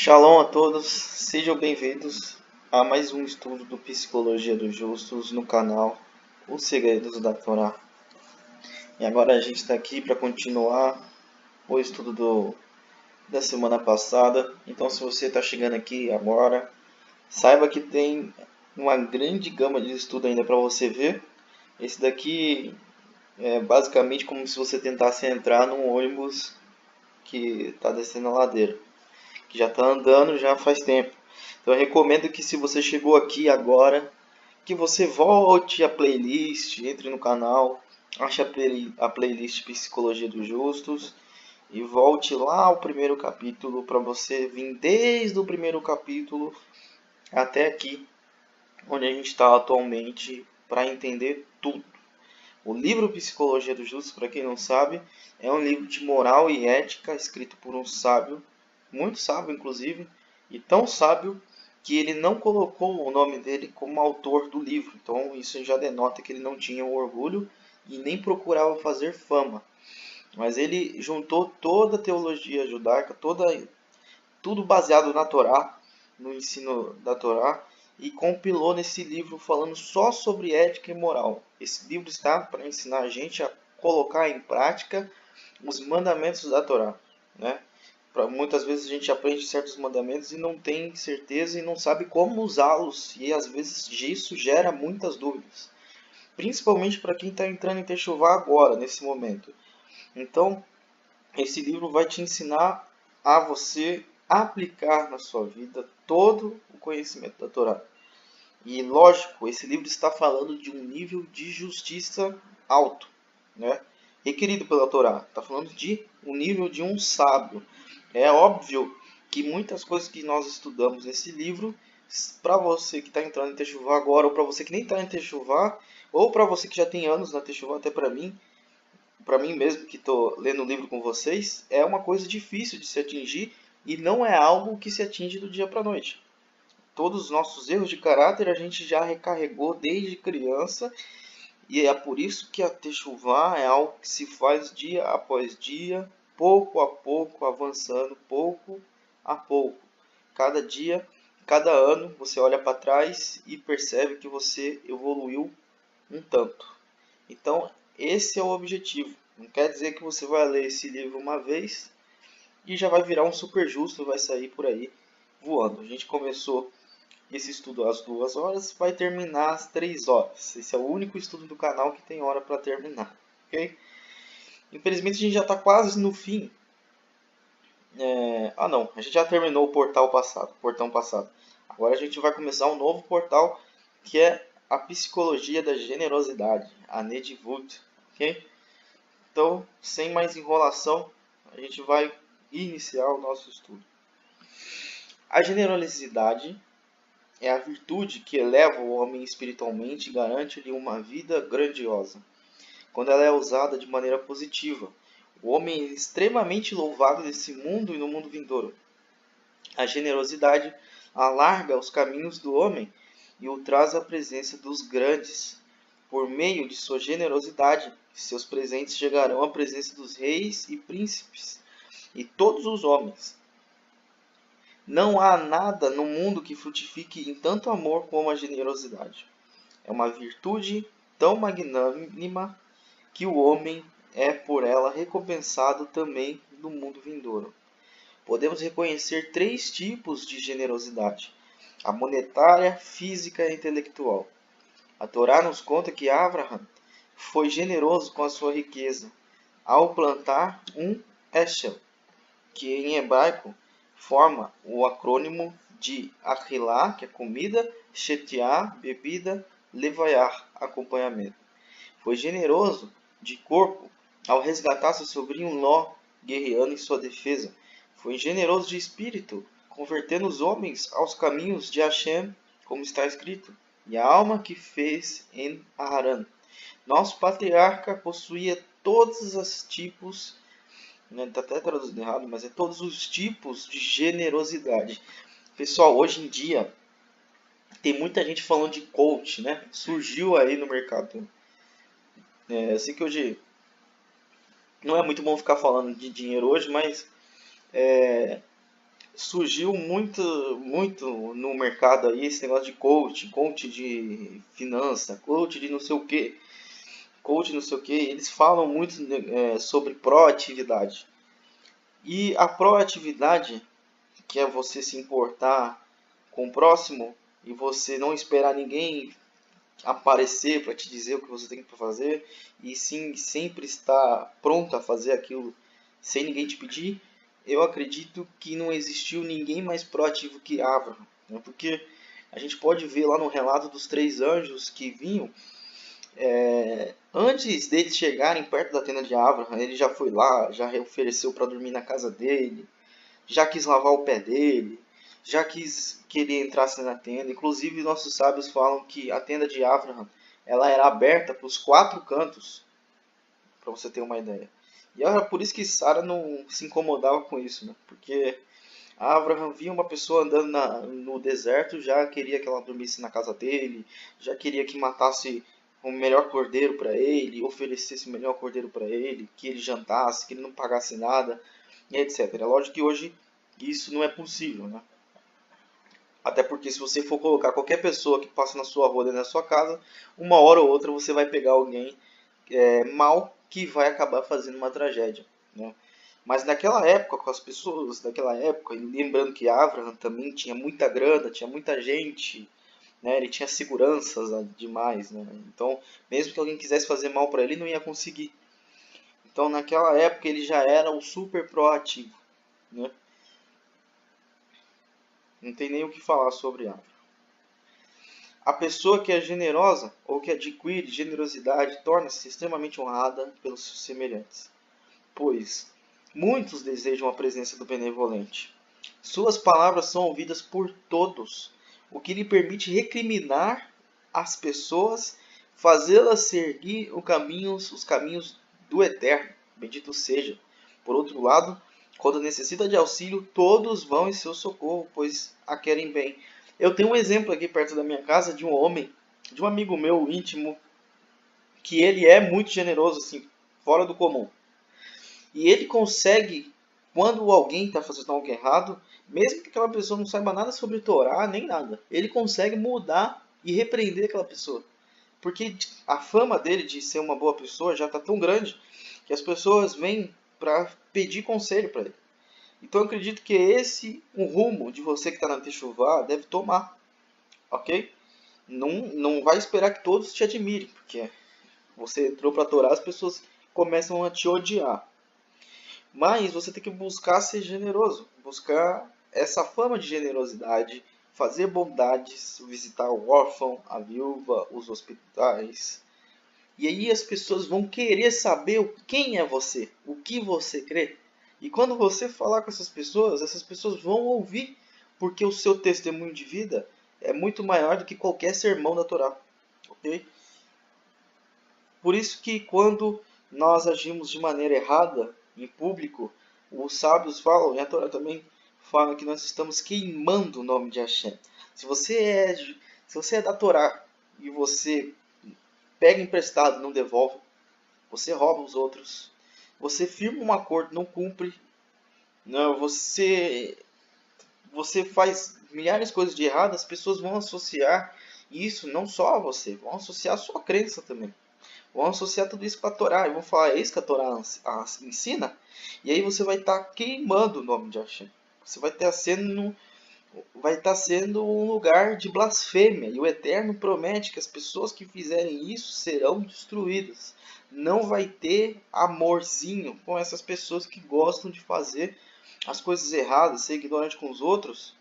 Shalom a todos, sejam bem-vindos a mais um estudo do Psicologia dos Justos no canal Os Segredos da Torá. E agora a gente está aqui para continuar o estudo da semana passada. Então, se você está chegando aqui agora, saiba que tem uma grande gama de estudo ainda para você ver. Esse daqui é basicamente como se você tentasse entrar num ônibus que está descendo a ladeira, que já está andando já faz tempo. Então eu recomendo que, se você chegou aqui agora, que você volte à playlist, entre no canal, ache a playlist Psicologia dos Justos e volte lá ao primeiro capítulo para você vir desde o primeiro capítulo até aqui, onde a gente está atualmente, para entender tudo. O livro Psicologia dos Justos, para quem não sabe, é um livro de moral e ética escrito por um sábio, muito sábio inclusive, e tão sábio que ele não colocou o nome dele como autor do livro. Então isso já denota que ele não tinha o orgulho e nem procurava fazer fama. Mas ele juntou toda a teologia judaica, tudo baseado na Torá, no ensino da Torá, e compilou nesse livro falando só sobre ética e moral. Esse livro está para ensinar a gente a colocar em prática os mandamentos da Torá, né? Muitas vezes a gente aprende certos mandamentos e não tem certeza e não sabe como usá-los, e às vezes isso gera muitas dúvidas, principalmente para quem está entrando em Techuvá agora, nesse momento. Então, esse livro vai te ensinar a você aplicar na sua vida todo o conhecimento da Torá. E lógico, esse livro está falando de um nível de justiça alto, né? Requerido pela Torá. Está falando de um nível de um sábio. É óbvio que muitas coisas que nós estudamos nesse livro, para você que está entrando em Techuvá agora, ou para você que nem está em Techuvá, ou para você que já tem anos na Techuvá, até para mim mesmo que estou lendo o livro com vocês, é uma coisa difícil de se atingir e não é algo que se atinge do dia para a noite. Todos os nossos erros de caráter a gente já recarregou desde criança, e é por isso que a Techuvá é algo que se faz dia após dia, pouco a pouco, avançando pouco a pouco. Cada dia, cada ano, você olha para trás e percebe que você evoluiu um tanto. Então, esse é o objetivo. Não quer dizer que você vai ler esse livro uma vez e já vai virar um super justo e vai sair por aí voando. A gente começou esse estudo às 2 horas, vai terminar às 3 horas. Esse é o único estudo do canal que tem hora para terminar. Ok? Infelizmente a gente já está quase no fim. Não, a gente já terminou o portão passado. Agora a gente vai começar um novo portal, que é a psicologia da generosidade, a Nedivut. Ok? Então, sem mais enrolação, a gente vai iniciar o nosso estudo. A generosidade é a virtude que eleva o homem espiritualmente e garante-lhe uma vida grandiosa. Quando ela é usada de maneira positiva, o homem é extremamente louvado nesse mundo e no mundo vindouro. A generosidade alarga os caminhos do homem e o traz à presença dos grandes. Por meio de sua generosidade, seus presentes chegarão à presença dos reis e príncipes e todos os homens. Não há nada no mundo que frutifique em tanto amor como a generosidade. É uma virtude tão magnânima que o homem é por ela recompensado também no mundo vindouro. Podemos reconhecer 3 tipos de generosidade: a monetária, física e intelectual. A Torá nos conta que Abraham foi generoso com a sua riqueza ao plantar um Eshel, que em hebraico forma o acrônimo de Achilá, que é comida, Shetiá, bebida, Levaiar, acompanhamento. Foi generoso de corpo ao resgatar seu sobrinho Ló, guerreando em sua defesa. Foi generoso de espírito, convertendo os homens aos caminhos de Hashem, como está escrito: e a alma que fez em Aharan. Nosso patriarca possuía todos os tipos, está até traduzido errado, mas é todos os tipos de generosidade. Pessoal, hoje em dia tem muita gente falando de coach, né? Surgiu aí no mercado. Eu sei que hoje não é muito bom ficar falando de dinheiro hoje, mas surgiu muito no mercado aí esse negócio de coach de finança, coach de não sei o que, coach não sei o que. Eles falam muito sobre proatividade. E a proatividade, que é você se importar com o próximo e você não esperar ninguém aparecer para te dizer o que você tem que fazer, e sim sempre estar pronto a fazer aquilo sem ninguém te pedir. Eu acredito que não existiu ninguém mais proativo que Abraham, né? Porque a gente pode ver lá no relato dos 3 anjos que vinham, antes deles chegarem perto da tenda de Abraham, ele já foi lá, já ofereceu para dormir na casa dele, já quis lavar o pé dele, já quis que ele entrasse na tenda. Inclusive, nossos sábios falam que a tenda de Abraham ela era aberta para os 4 cantos, para você ter uma ideia. E era por isso que Sara não se incomodava com isso, né? Porque Abraham via uma pessoa andando no deserto, já queria que ela dormisse na casa dele, já queria que matasse o melhor cordeiro para ele, oferecesse o melhor cordeiro para ele, que ele jantasse, que ele não pagasse nada, e etc. Lógico que hoje isso não é possível, né? Até porque se você for colocar qualquer pessoa que passa na sua rua, dentro da sua casa, uma hora ou outra você vai pegar alguém mal que vai acabar fazendo uma tragédia, né? Mas naquela época, com as pessoas daquela época, e lembrando que Abraham também tinha muita grana, tinha muita gente, né? Ele tinha seguranças demais, né? Então, mesmo que alguém quisesse fazer mal para ele, não ia conseguir. Então, naquela época, ele já era um super proativo, né? Não tem nem o que falar sobre Abraham. A pessoa que é generosa ou que adquire generosidade torna-se extremamente honrada pelos seus semelhantes, pois muitos desejam a presença do benevolente. Suas palavras são ouvidas por todos, o que lhe permite recriminar as pessoas, fazê-las seguir os caminhos do Eterno. Bendito seja. Por outro lado, quando necessita de auxílio, todos vão em seu socorro, pois a querem bem. Eu tenho um exemplo aqui perto da minha casa de um homem, de um amigo meu íntimo, que ele é muito generoso, assim, fora do comum. E ele consegue, quando alguém está fazendo algo errado, mesmo que aquela pessoa não saiba nada sobre Torá, nem nada, ele consegue mudar e repreender aquela pessoa. Porque a fama dele de ser uma boa pessoa já está tão grande que as pessoas vêm para pedir conselho para ele. Então eu acredito que esse um rumo de você que está na Techuvá deve tomar, ok? Não vai esperar que todos te admirem, porque você entrou para a Torá, as pessoas começam a te odiar. Mas você tem que buscar ser generoso, buscar essa fama de generosidade, fazer bondades, visitar o órfão, a viúva, os hospitais. E aí as pessoas vão querer saber quem é você, o que você crê. E quando você falar com essas pessoas vão ouvir, porque o seu testemunho de vida é muito maior do que qualquer sermão da Torá. Ok? Por isso que quando nós agimos de maneira errada em público, os sábios falam, e a Torá também fala que nós estamos queimando o nome de Hashem. Se você é da Torá e você pega emprestado e não devolve, você rouba os outros, você firma um acordo e não cumpre, não, você faz milhares de coisas de errado, as pessoas vão associar isso não só a você, vão associar a sua crença também. Vão associar tudo isso com a Torá e vão falar, é isso que a Torá ensina? E aí você vai estar queimando o nome de Hashem. Você vai estar sendo um lugar de blasfêmia. E o Eterno promete que as pessoas que fizerem isso serão destruídas. Não vai ter amorzinho com essas pessoas que gostam de fazer as coisas erradas, ser ignorante com os outros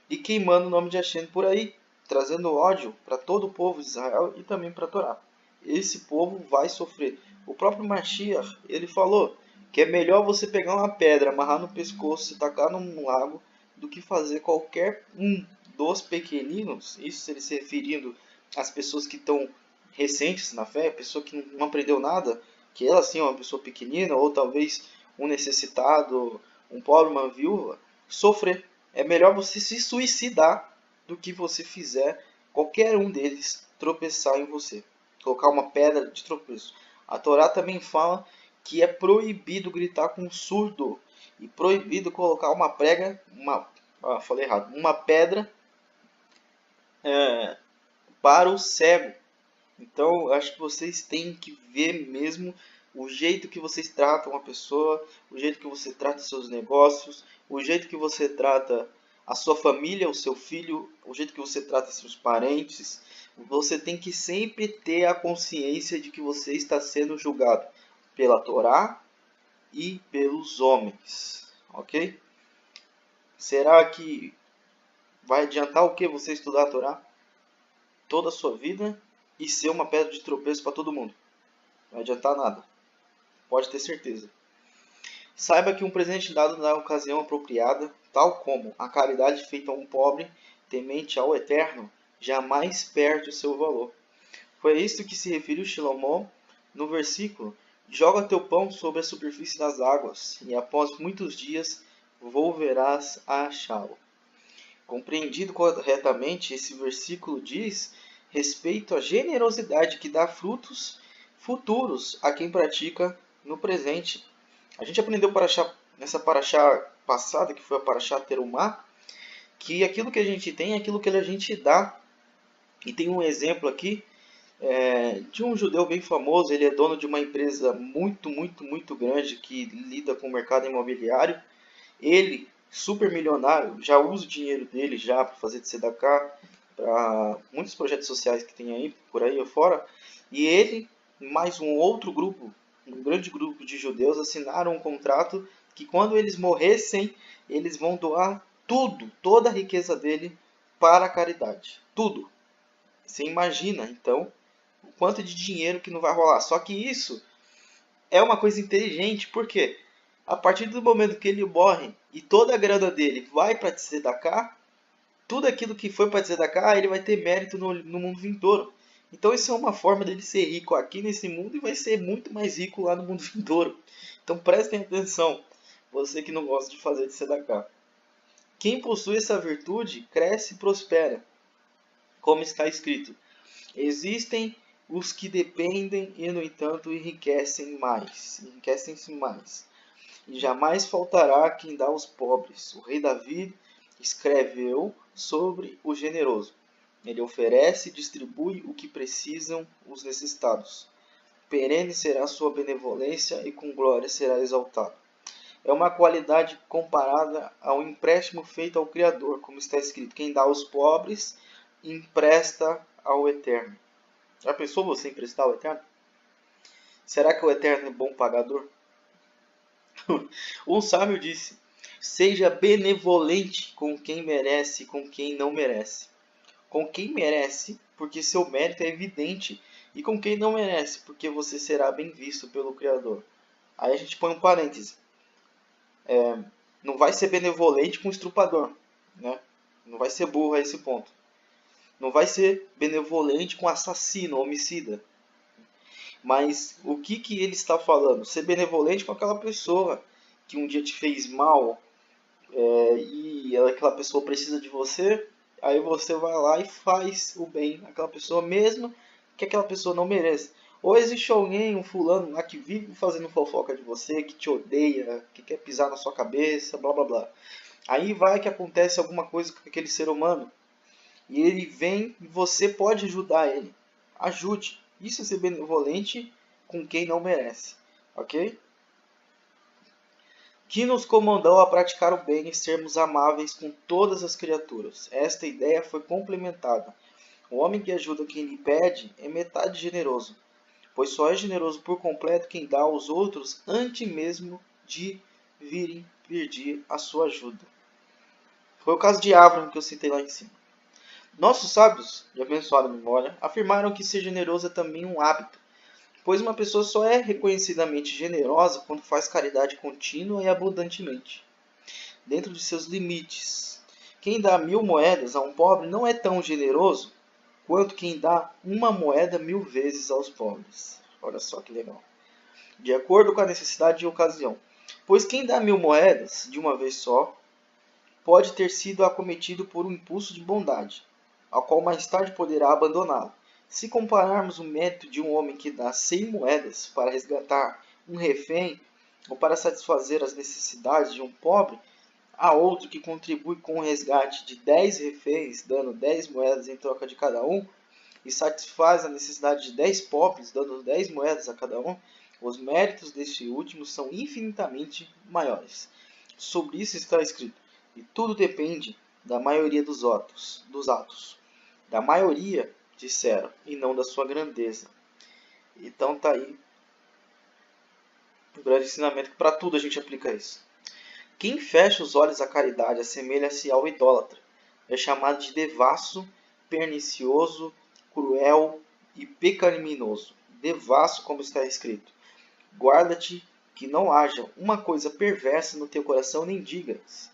e queimando o nome de Hashem por aí, trazendo ódio para todo o povo de Israel e também para a Torá. Esse povo vai sofrer. O próprio Mashiach, ele falou que é melhor você pegar uma pedra, amarrar no pescoço e tacar num lago, do que fazer qualquer um dos pequeninos, isso ele se referindo às pessoas que estão recentes na fé, a pessoa que não aprendeu nada, que ela sim é uma pessoa pequenina, ou talvez um necessitado, um pobre, uma viúva, sofrer. É melhor você se suicidar do que você fizer qualquer um deles tropeçar em você. Colocar uma pedra de tropeço. A Torá também fala que é proibido gritar com um surdo. E proibido colocar uma falei errado. Uma pedra para o cego. Então, acho que vocês têm que ver mesmo o jeito que vocês tratam a pessoa, o jeito que você trata seus negócios, o jeito que você trata a sua família, o seu filho, o jeito que você trata seus parentes. Você tem que sempre ter a consciência de que você está sendo julgado pela Torá e pelos homens, ok? Será que vai adiantar o que você estudar a Torá toda a sua vida e ser uma pedra de tropeço para todo mundo? Não vai adiantar nada, pode ter certeza. Saiba que um presente dado na ocasião apropriada, tal como a caridade feita a um pobre, temente ao Eterno, jamais perde o seu valor. Foi a isto que se referiu Shlomo no versículo: joga teu pão sobre a superfície das águas, e após muitos dias volverás a achá-lo. Compreendido corretamente, esse versículo diz respeito à generosidade que dá frutos futuros a quem pratica no presente. A gente aprendeu nessa paraxá passada, que foi a paraxá Terumá, que aquilo que a gente tem é aquilo que a gente dá. E tem um exemplo aqui de um judeu bem famoso. Ele é dono de uma empresa muito grande que lida com o mercado imobiliário. Ele, super milionário, já usa o dinheiro dele já para fazer de tzedakah para muitos projetos sociais que tem aí por aí fora. E ele, mais um outro grupo, um grande grupo de judeus, assinaram um contrato que quando eles morressem, eles vão doar tudo, toda a riqueza dele para a caridade. Tudo. Você imagina, então, o quanto de dinheiro que não vai rolar. Só que isso é uma coisa inteligente, porque a partir do momento que ele morre e toda a grana dele vai para tzedakah, tudo aquilo que foi para tzedakah, ele vai ter mérito no mundo vindouro. Então isso é uma forma dele ser rico aqui nesse mundo e vai ser muito mais rico lá no mundo vindouro. Então prestem atenção, você que não gosta de fazer tzedakah. Quem possui essa virtude cresce e prospera. Como está escrito: existem os que dependem e, no entanto, enriquecem-se mais. E jamais faltará quem dá aos pobres. O rei Davi escreveu sobre o generoso. Ele oferece e distribui o que precisam os necessitados. Perene será sua benevolência e com glória será exaltado. É uma qualidade comparada ao empréstimo feito ao Criador, como está escrito: quem dá aos pobres empresta ao Eterno. Já pensou você emprestar ao Eterno? Será que o Eterno é bom pagador? Um sábio disse: seja benevolente com quem merece e com quem não merece. Com quem merece, porque seu mérito é evidente, e com quem não merece, porque você será bem visto pelo Criador. Aí a gente põe um parêntese. Não vai ser benevolente com o estrupador, né? Não vai ser burro a esse ponto. Não vai ser benevolente com assassino, homicida. Mas o que ele está falando? Ser benevolente com aquela pessoa que um dia te fez mal e aquela pessoa precisa de você, aí você vai lá e faz o bem àquela pessoa, mesmo que aquela pessoa não mereça. Ou existe alguém, um fulano lá que vive fazendo fofoca de você, que te odeia, que quer pisar na sua cabeça, blá blá blá. Aí vai que acontece alguma coisa com aquele ser humano e ele vem e você pode ajudar ele. Ajude. Isso é ser benevolente com quem não merece, ok? Que nos comandou a praticar o bem e sermos amáveis com todas as criaturas. Esta ideia foi complementada. O homem que ajuda quem lhe pede é metade generoso, pois só é generoso por completo quem dá aos outros antes mesmo de virem pedir a sua ajuda. Foi o caso de Abraham que eu citei lá em cima. Nossos sábios, de abençoada memória, afirmaram que ser generoso é também um hábito, pois uma pessoa só é reconhecidamente generosa quando faz caridade contínua e abundantemente, dentro de seus limites. Quem dá 1000 moedas a um pobre não é tão generoso quanto quem dá uma moeda 1000 vezes aos pobres. Olha só que legal. De acordo com a necessidade e ocasião. Pois quem dá 1000 moedas de uma vez só pode ter sido acometido por um impulso de bondade, ao qual mais tarde poderá abandoná-lo. Se compararmos o mérito de um homem que dá 100 moedas para resgatar um refém ou para satisfazer as necessidades de um pobre, Há outro que contribui com o resgate de 10 reféns, dando 10 moedas em troca de cada um, e satisfaz a necessidade de 10 pobres, dando 10 moedas a cada um. Os méritos deste último são infinitamente maiores. Sobre isso está escrito: e tudo depende da maioria dos atos. Da maioria, disseram, e não da sua grandeza. Então está aí um grande ensinamento, que para tudo a gente aplica isso. Quem fecha os olhos à caridade assemelha-se ao idólatra. É chamado de devasso, pernicioso, cruel e pecaminoso. Devasso, como está escrito: guarda-te que não haja uma coisa perversa no teu coração, nem digas: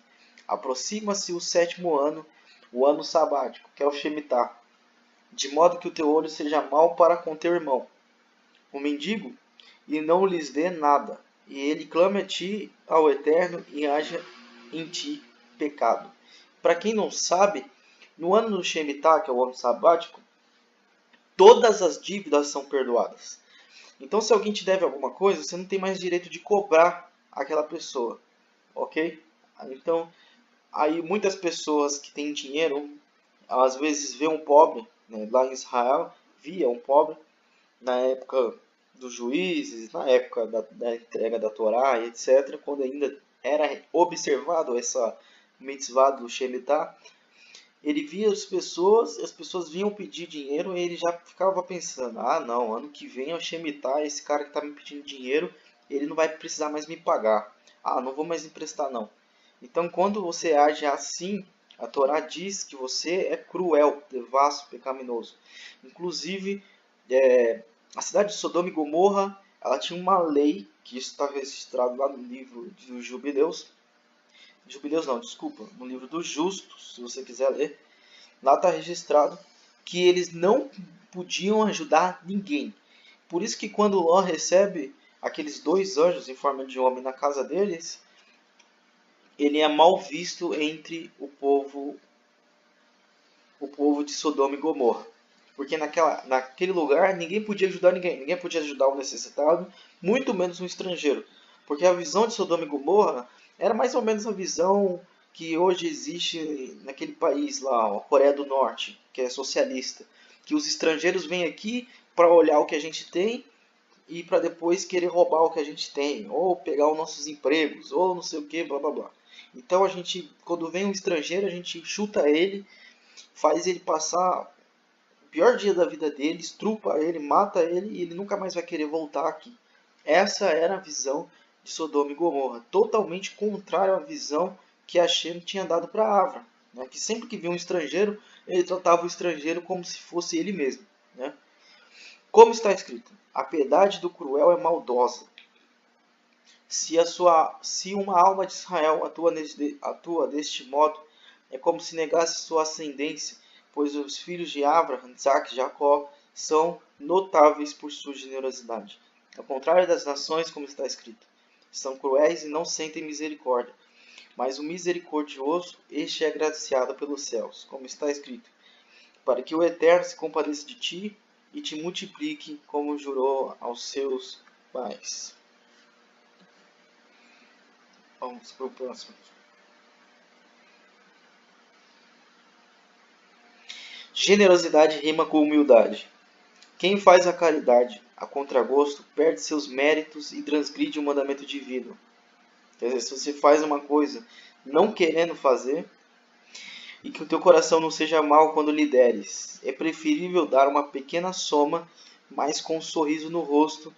aproxima-se o 7º ano, o ano sabático, que é o Shemitah, de modo que o teu olho seja mau para com teu irmão, o mendigo, e não lhes dê nada, e ele clame a ti, ao Eterno, e haja em ti pecado. Para quem não sabe, no ano do Shemitah, que é o ano sabático, todas as dívidas são perdoadas. Então, se alguém te deve alguma coisa, você não tem mais direito de cobrar aquela pessoa, ok? Então, aí muitas pessoas que têm dinheiro, às vezes vê um pobre, né? Lá em Israel, via um pobre, na época dos juízes, na época da entrega da Torá, etc., quando ainda era observado essa mitzvah do Shemitah, ele via as pessoas vinham pedir dinheiro e ele já ficava pensando: ah, não, ano que vem é o Shemitah, esse cara que está me pedindo dinheiro, ele não vai precisar mais me pagar. Ah, não vou mais emprestar não. Então, quando você age assim, a Torá diz que você é cruel, devasso, pecaminoso. Inclusive, a cidade de Sodoma e Gomorra, ela tinha uma lei, que isso está registrado lá no livro dos Jubileus. Jubileus não, desculpa, no livro dos Justos, se você quiser ler. Lá está registrado que eles não podiam ajudar ninguém. Por isso que quando Ló recebe aqueles 2 anjos em forma de homem na casa deles, ele é mal visto entre o povo de Sodoma e Gomorra. Porque naquele lugar ninguém podia ajudar ninguém. Ninguém podia ajudar o necessitado, muito menos um estrangeiro. Porque a visão de Sodoma e Gomorra era mais ou menos a visão que hoje existe naquele país lá, a Coreia do Norte, que é socialista. Que os estrangeiros vêm aqui para olhar o que a gente tem e para depois querer roubar o que a gente tem, ou pegar os nossos empregos, ou não sei o que, blá blá blá. Então a gente, quando vem um estrangeiro, a gente chuta ele, faz ele passar o pior dia da vida dele, estrupa ele, mata ele e ele nunca mais vai querer voltar aqui. Essa era a visão de Sodoma e Gomorra, totalmente contrária à visão que Hashem tinha dado para Avram, né? Que sempre que via um estrangeiro, ele tratava o estrangeiro como se fosse ele mesmo, né? Como está escrito: a piedade do cruel é maldosa. Se uma alma de Israel atua deste modo, é como se negasse sua ascendência, pois os filhos de Abraham, Isaac e Jacó são notáveis por sua generosidade. Ao contrário das nações, como está escrito: são cruéis e não sentem misericórdia. Mas o misericordioso, este é agraciado pelos céus, como está escrito: para que o Eterno se compadeça de ti e te multiplique, como jurou aos seus pais. Vamos para o próximo. Generosidade rima com humildade. Quem faz a caridade a contragosto perde seus méritos e transgride o mandamento divino. Quer dizer, se você faz uma coisa não querendo fazer, e que o teu coração não seja mau quando lhe deres, é preferível dar uma pequena soma, mas com um sorriso no rosto.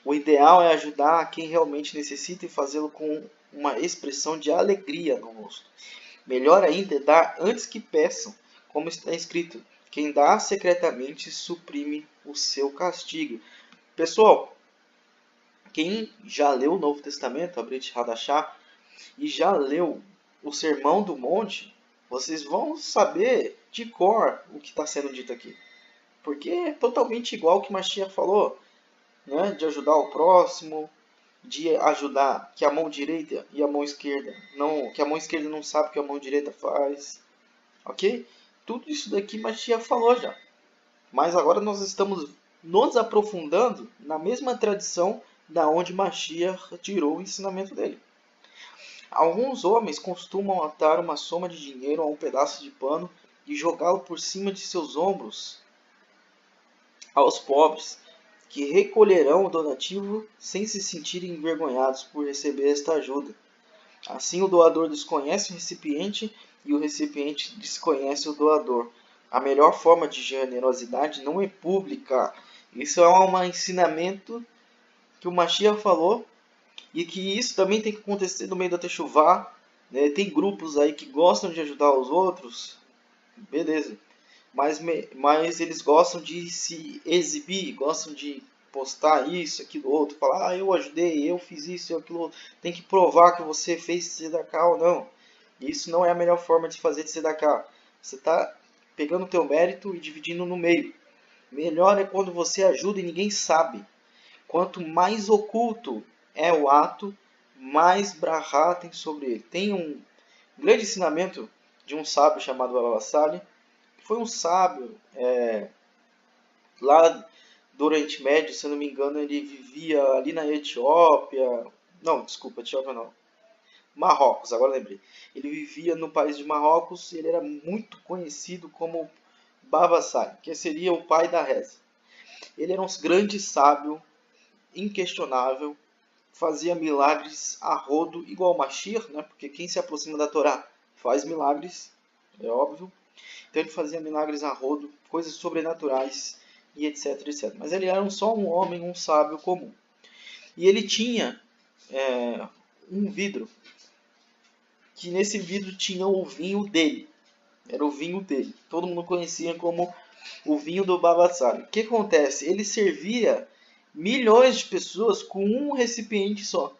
O ideal é ajudar a quem realmente necessita e fazê-lo com uma expressão de alegria no rosto. Melhor ainda é dar antes que peçam, como está escrito: quem dá secretamente suprime o seu castigo. Pessoal, quem já leu o Novo Testamento, a Brit Hadashah, e já leu o Sermão do Monte, vocês vão saber de cor o que está sendo dito aqui. Porque é totalmente igual ao que Mashiach falou, né? De ajudar o próximo, de ajudar que a mão direita e a mão esquerda não, que a mão esquerda não sabe o que a mão direita faz, ok? Tudo isso daqui Mashiach falou já, mas agora nós estamos nos aprofundando na mesma tradição da onde Mashiach tirou o ensinamento dele. Alguns homens costumam atar uma soma de dinheiro a um pedaço de pano e jogá-lo por cima de seus ombros aos pobres, que recolherão o donativo sem se sentirem envergonhados por receber esta ajuda. Assim, o doador desconhece o recipiente e o recipiente desconhece o doador. A melhor forma de generosidade não é pública. Isso é um ensinamento que o Mashiach falou, e que isso também tem que acontecer no meio da Techuvá, né? Tem grupos aí que gostam de ajudar os outros, beleza. Mas eles gostam de se exibir, gostam de postar isso, aquilo, outro, falar, eu ajudei, eu fiz isso, aquilo, outro. Tem que provar que você fez tzedakah ou não. Isso não é a melhor forma de fazer tzedakah. Você está pegando o teu mérito e dividindo no meio. Melhor é quando você ajuda e ninguém sabe. Quanto mais oculto é o ato, mais brahá tem sobre ele. Tem um grande ensinamento de um sábio chamado Baba Sali. Foi um sábio lá do Oriente Médio, se eu não me engano, ele vivia ali na Etiópia. Não, desculpa, Etiópia não. Marrocos, agora lembrei. Ele vivia no país de Marrocos e ele era muito conhecido como Baba Sali, que seria o pai da reza. Ele era um grande sábio, inquestionável, fazia milagres a rodo, igual Mashiach, né? Porque quem se aproxima da Torá faz milagres, é óbvio. Então ele fazia milagres a rodo, coisas sobrenaturais e etc, etc. Mas ele era só um homem, um sábio comum. E ele tinha um vidro, que nesse vidro tinha o vinho dele. Era o vinho dele. Todo mundo conhecia como o vinho do Baba Sali. O que acontece? Ele servia milhões de pessoas com um recipiente só.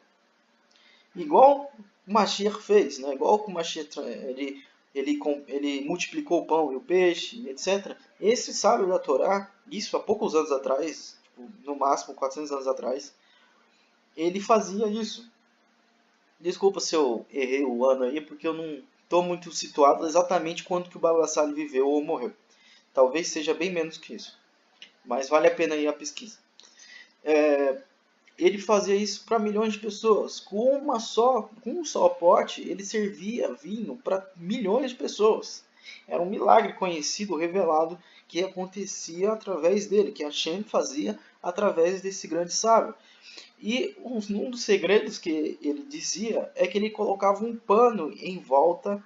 Igual o Mashiach fez, né? Igual que o Mashiach ele multiplicou o pão e o peixe, etc. Esse sábio da Torá, isso há poucos anos atrás, tipo, no máximo 400 anos atrás, ele fazia isso. Desculpa se eu errei o ano aí, porque eu não estou muito situado exatamente quando que o Baba Sali viveu ou morreu. Talvez seja bem menos que isso, mas vale a pena ir à pesquisa. Ele fazia isso para milhões de pessoas. Com um só pote, ele servia vinho para milhões de pessoas. Era um milagre conhecido, revelado, que acontecia através dele, que Hashem fazia através desse grande sábio. E um dos segredos que ele dizia é que ele colocava um pano em volta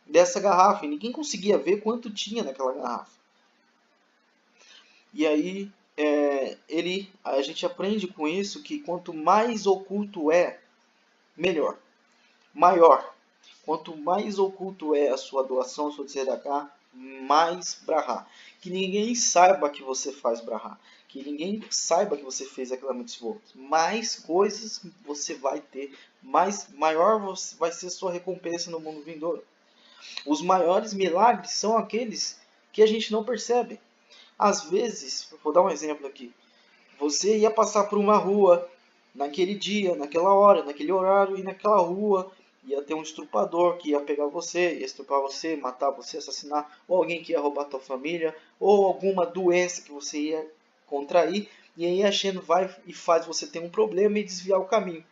dessa garrafa e ninguém conseguia ver quanto tinha naquela garrafa. E aí a gente aprende com isso que quanto mais oculto é, melhor, maior. Quanto mais oculto é a sua doação, a sua tzedakah, mais brahá. Que ninguém saiba que você faz brahá. Que ninguém saiba que você fez aquela mitzvot. Mais coisas você vai ter, maior vai ser a sua recompensa no mundo vindouro. Os maiores milagres são aqueles que a gente não percebe. Às vezes, vou dar um exemplo aqui. Você ia passar por uma rua naquele dia, naquela hora, naquele horário, e naquela rua ia ter um estrupador que ia pegar você, ia estrupar você, matar você, assassinar, ou alguém que ia roubar tua família, ou alguma doença que você ia contrair, e aí a Hashem vai e faz você ter um problema e desviar o caminho.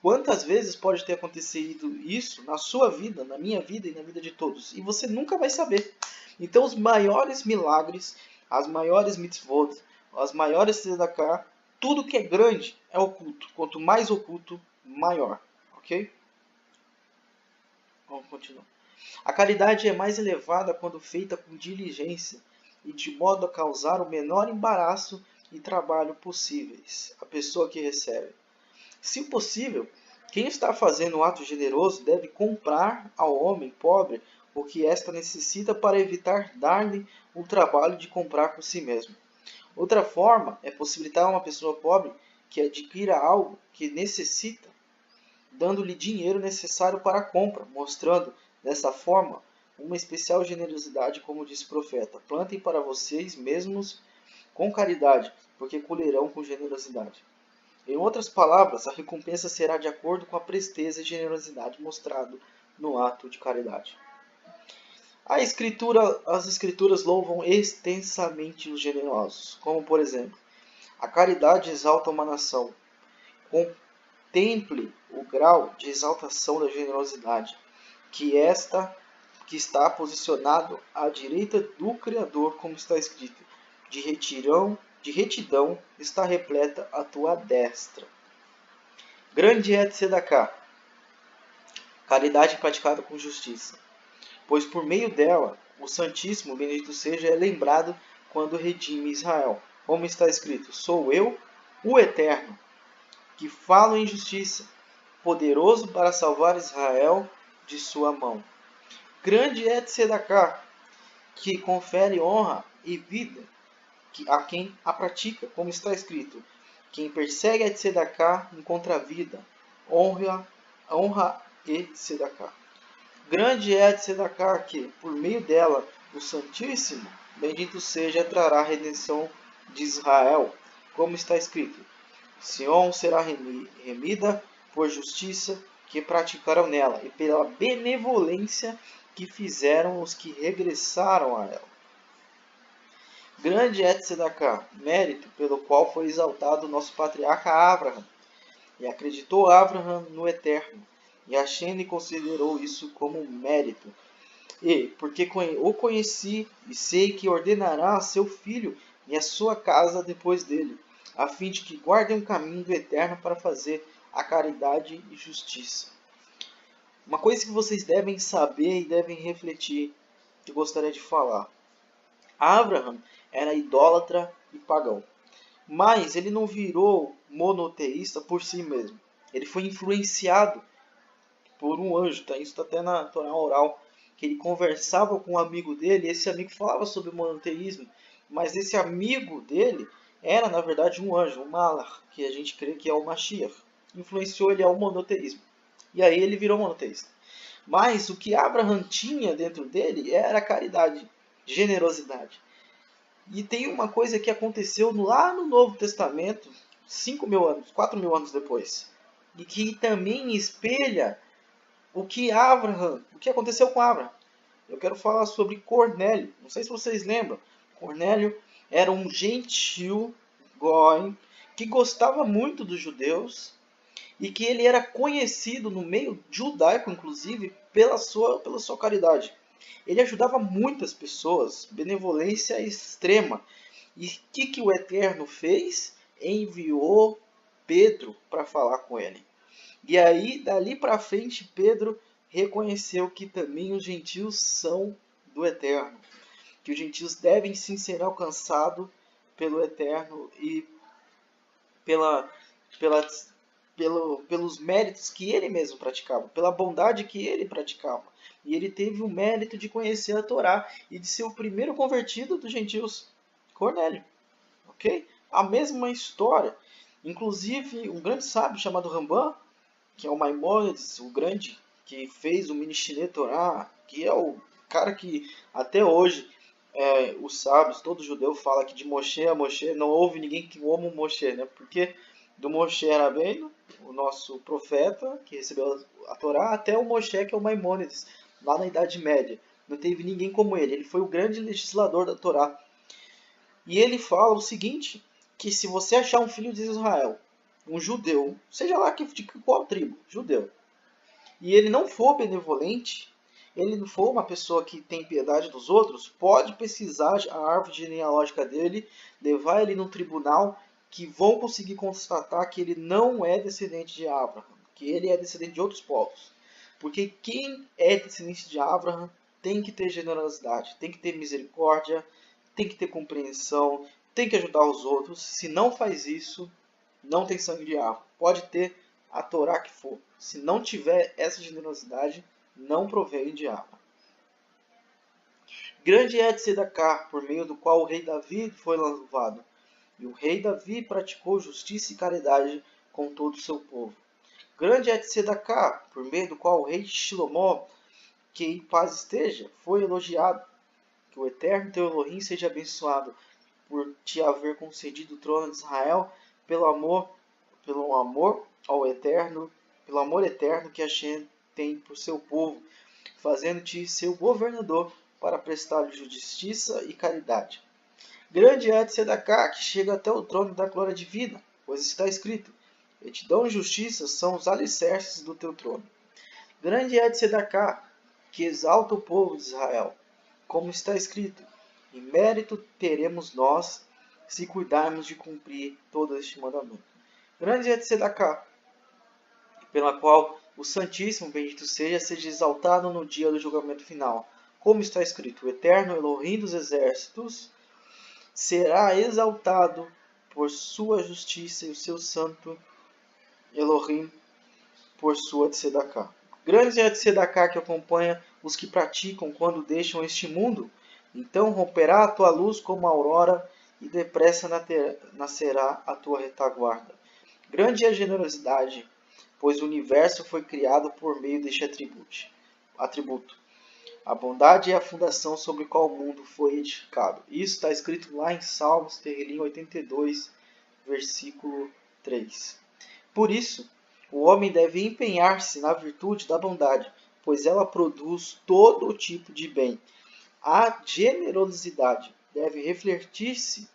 Quantas vezes pode ter acontecido isso na sua vida, na minha vida e na vida de todos? E você nunca vai saber. Então os maiores milagres, as maiores mitzvot, as maiores tzedakah, tudo que é grande é oculto. Quanto mais oculto, maior. Ok? Vamos continuar. A caridade é mais elevada quando feita com diligência e de modo a causar o menor embaraço e trabalho possíveis à pessoa que recebe. Se possível, quem está fazendo um ato generoso deve comprar ao homem pobre o que esta necessita para evitar dar-lhe o trabalho de comprar por si mesmo. Outra forma é possibilitar a uma pessoa pobre que adquira algo que necessita, dando-lhe dinheiro necessário para a compra, mostrando, dessa forma, uma especial generosidade, como disse o profeta. Plantem para vocês mesmos com caridade, porque colherão com generosidade. Em outras palavras, a recompensa será de acordo com a presteza e generosidade mostrado no ato de caridade. As escrituras louvam extensamente os generosos, como por exemplo, a caridade exalta uma nação, contemple o grau de exaltação da generosidade, que está posicionado à direita do Criador, como está escrito, de retidão está repleta a tua destra. Grande é Tzedakah, caridade praticada com justiça, pois por meio dela o Santíssimo, bendito seja, é lembrado quando redime Israel. Como está escrito, sou eu, o Eterno, que falo em justiça, poderoso para salvar Israel de sua mão. Grande é Tzedakah, que confere honra e vida a quem a pratica, como está escrito, quem persegue a Tzedakah encontra a vida, honra e Tzedakah. Grande é a Tzedakah que, por meio dela, o Santíssimo, bendito seja, trará a redenção de Israel, como está escrito, Sião será remida por justiça que praticaram nela, e pela benevolência que fizeram os que regressaram a ela. Grande é Tzedakah, mérito pelo qual foi exaltado nosso patriarca Abraham, e acreditou Abraham no Eterno, e Hashem lhe considerou isso como mérito. E, porque o conheci e sei que ordenará a seu filho e a sua casa depois dele, a fim de que guardem o caminho do Eterno para fazer a caridade e justiça. Uma coisa que vocês devem saber e devem refletir, que eu gostaria de falar. Abraham era idólatra e pagão, mas ele não virou monoteísta por si mesmo. Ele foi influenciado por um anjo, tá? Isso está até na Torá oral, que ele conversava com um amigo dele, e esse amigo falava sobre o monoteísmo, mas esse amigo dele era, na verdade, um anjo, um malach, que a gente crê que é o Mashiach. Influenciou ele ao monoteísmo. E aí ele virou monoteísta. Mas o que Abraham tinha dentro dele era caridade, generosidade. E tem uma coisa que aconteceu lá no Novo Testamento, 5.000 anos, 4.000 anos depois, e que também espelha o que aconteceu com Abraham. Eu quero falar sobre Cornélio. Não sei se vocês lembram. Cornélio era um gentil goi que gostava muito dos judeus e que ele era conhecido no meio judaico, inclusive, pela sua caridade. Ele ajudava muitas pessoas, benevolência extrema. E o que o Eterno fez? Enviou Pedro para falar com ele. E aí, dali para frente, Pedro reconheceu que também os gentios são do Eterno. Que os gentios devem sim ser alcançados pelo Eterno e pelos méritos que ele mesmo praticava, pela bondade que ele praticava. E ele teve o mérito de conhecer a Torá e de ser o primeiro convertido dos gentios, Cornélio. Ok? A mesma história. Inclusive, um grande sábio chamado Rambam, que é o Maimônides, o grande, que fez o Mishneh Torah, que é o cara que até hoje os sábios, todo judeu fala que de Moshe a Moshe não houve ninguém que ama o Moshe, né? Porque do Moshe Rabbeinu, o nosso profeta, que recebeu a Torá, até o Moshe, que é o Maimônides, lá na Idade Média. Não teve ninguém como ele. Ele foi o grande legislador da Torá. E ele fala o seguinte, que se você achar um filho de Israel, um judeu, seja lá de qual tribo, judeu, e ele não for benevolente, ele não for uma pessoa que tem piedade dos outros, pode pesquisar a árvore genealógica dele, levar ele num tribunal, que vão conseguir constatar que ele não é descendente de Abraham, que ele é descendente de outros povos. Porque quem é descendente de Abraham tem que ter generosidade, tem que ter misericórdia, tem que ter compreensão, tem que ajudar os outros. Se não faz isso, não tem sangue de Abraham. Pode ter a Torá que for. Se não tiver essa generosidade, não provém de Abraham. Grande é Tzedakah, por meio do qual o rei Davi foi louvado. E o rei Davi praticou justiça e caridade com todo o seu povo. Grande é Tzedakah, por meio do qual o rei Shilomó, que em paz esteja, foi elogiado. Que o eterno teu Elohim seja abençoado por te haver concedido o trono de Israel pelo amor ao eterno, pelo amor eterno que Hashem tem por seu povo, fazendo-te seu governador para prestar-lhe justiça e caridade. Grande é Tzedakah, que chega até o trono da glória divina, pois está escrito, Retidão e justiça são os alicerces do teu trono. Grande é de Sedaká, que exalta o povo de Israel. Como está escrito, em mérito teremos nós, se cuidarmos de cumprir todo este mandamento. Grande é de Sedaká, pela qual o Santíssimo, bendito seja exaltado no dia do julgamento final. Como está escrito, o eterno Elohim dos exércitos será exaltado por sua justiça e o seu santo Elohim por sua Tzedaká. Grande é a Tzedaká que acompanha os que praticam quando deixam este mundo. Então romperá a tua luz como a aurora e depressa nascerá a tua retaguarda. Grande é a generosidade, pois o universo foi criado por meio deste atributo. A bondade é a fundação sobre a qual o mundo foi edificado. Isso está escrito lá em Salmos, terrelinho 82, versículo 3. Por isso, o homem deve empenhar-se na virtude da bondade, pois ela produz todo tipo de bem. A generosidade deve refletir-se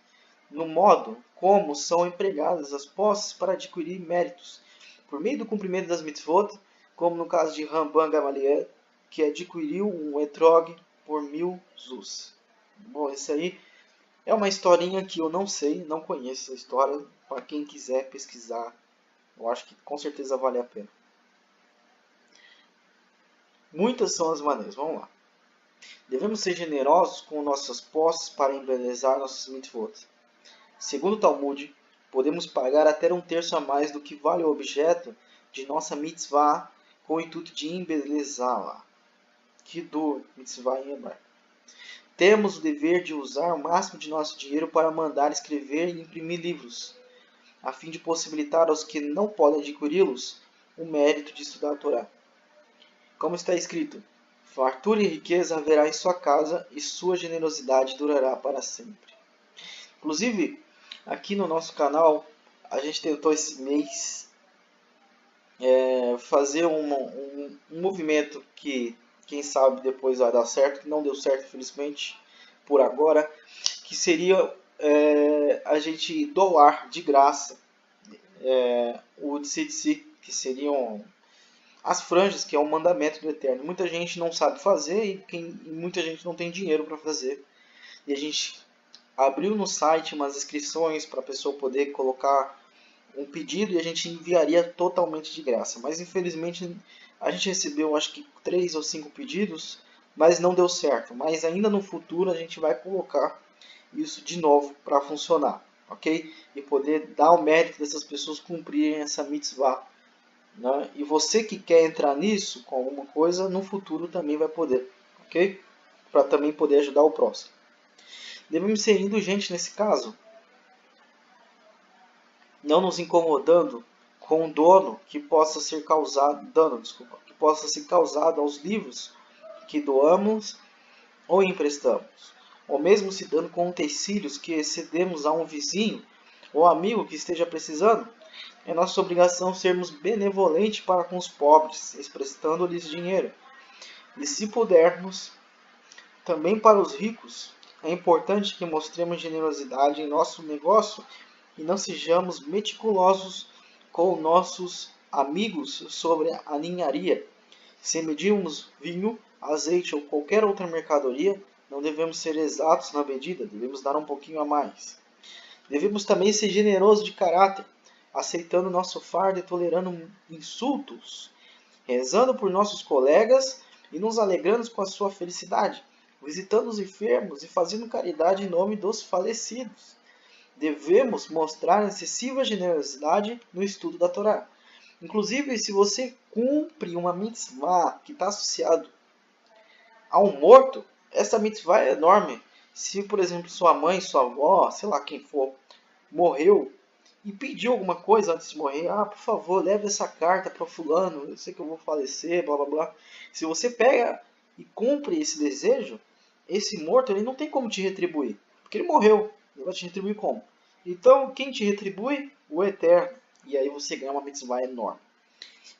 no modo como são empregadas as posses para adquirir méritos, por meio do cumprimento das mitzvot, como no caso de Ramban Gamaliel, que adquiriu um etrog por 1000 zuz. Bom, isso aí é uma historinha que eu não sei, não conheço a história. Para quem quiser pesquisar, eu acho que com certeza vale a pena. Muitas são as maneiras, vamos lá. Devemos ser generosos com nossas posses para embelezar nossos mitzvot. Segundo o Talmud, podemos pagar até 1/3 a mais do que vale o objeto de nossa mitzvah com o intuito de embelezá-la. Kiddur, mitzvah em hebraico. Temos o dever de usar o máximo de nosso dinheiro para mandar escrever e imprimir livros, a fim de possibilitar aos que não podem adquiri-los o mérito de estudar a Torá. Como está escrito, fartura e riqueza haverá em sua casa e sua generosidade durará para sempre. Inclusive, aqui no nosso canal, a gente tentou esse mês fazer um movimento que, quem sabe, depois vai dar certo, que não deu certo, infelizmente, por agora, que seria a gente doar de graça o tzitzi, que seriam as franjas, que é um mandamento do Eterno. Muita gente não sabe fazer e muita gente não tem dinheiro para fazer. E a gente abriu no site umas inscrições para a pessoa poder colocar um pedido e a gente enviaria totalmente de graça. Mas infelizmente a gente recebeu acho que 3 ou 5 pedidos, mas não deu certo. Mas ainda no futuro a gente vai colocar isso de novo para funcionar, ok? E poder dar o mérito dessas pessoas cumprirem essa mitzvah. Né? E você que quer entrar nisso com alguma coisa, no futuro também vai poder, ok? Para também poder ajudar o próximo. Devemos ser indulgentes nesse caso, não nos incomodando com o dano que possa ser causado aos livros que doamos ou emprestamos, ou mesmo se dando com utensílios que excedemos a um vizinho ou amigo que esteja precisando. É nossa obrigação sermos benevolentes para com os pobres, emprestando-lhes dinheiro. E se pudermos, também para os ricos, é importante que mostremos generosidade em nosso negócio e não sejamos meticulosos com nossos amigos sobre a ninharia. Se medirmos vinho, azeite ou qualquer outra mercadoria, não devemos ser exatos na medida, devemos dar um pouquinho a mais. Devemos também ser generosos de caráter, aceitando nosso fardo e tolerando insultos, rezando por nossos colegas e nos alegrando com a sua felicidade, visitando os enfermos e fazendo caridade em nome dos falecidos. Devemos mostrar excessiva generosidade no estudo da Torá. Inclusive, se você cumpre uma mitzvah que está associada a um morto, essa mitzvah é enorme. Se, por exemplo, sua mãe, sua avó, sei lá quem for, morreu e pediu alguma coisa antes de morrer, por favor, leve essa carta para fulano, eu sei que eu vou falecer, blá blá blá. Se você pega e cumpre esse desejo, esse morto ele não tem como te retribuir, porque ele morreu. Ele vai te retribuir como? Então, quem te retribui? O Eterno. E aí você ganha uma mitzvah enorme.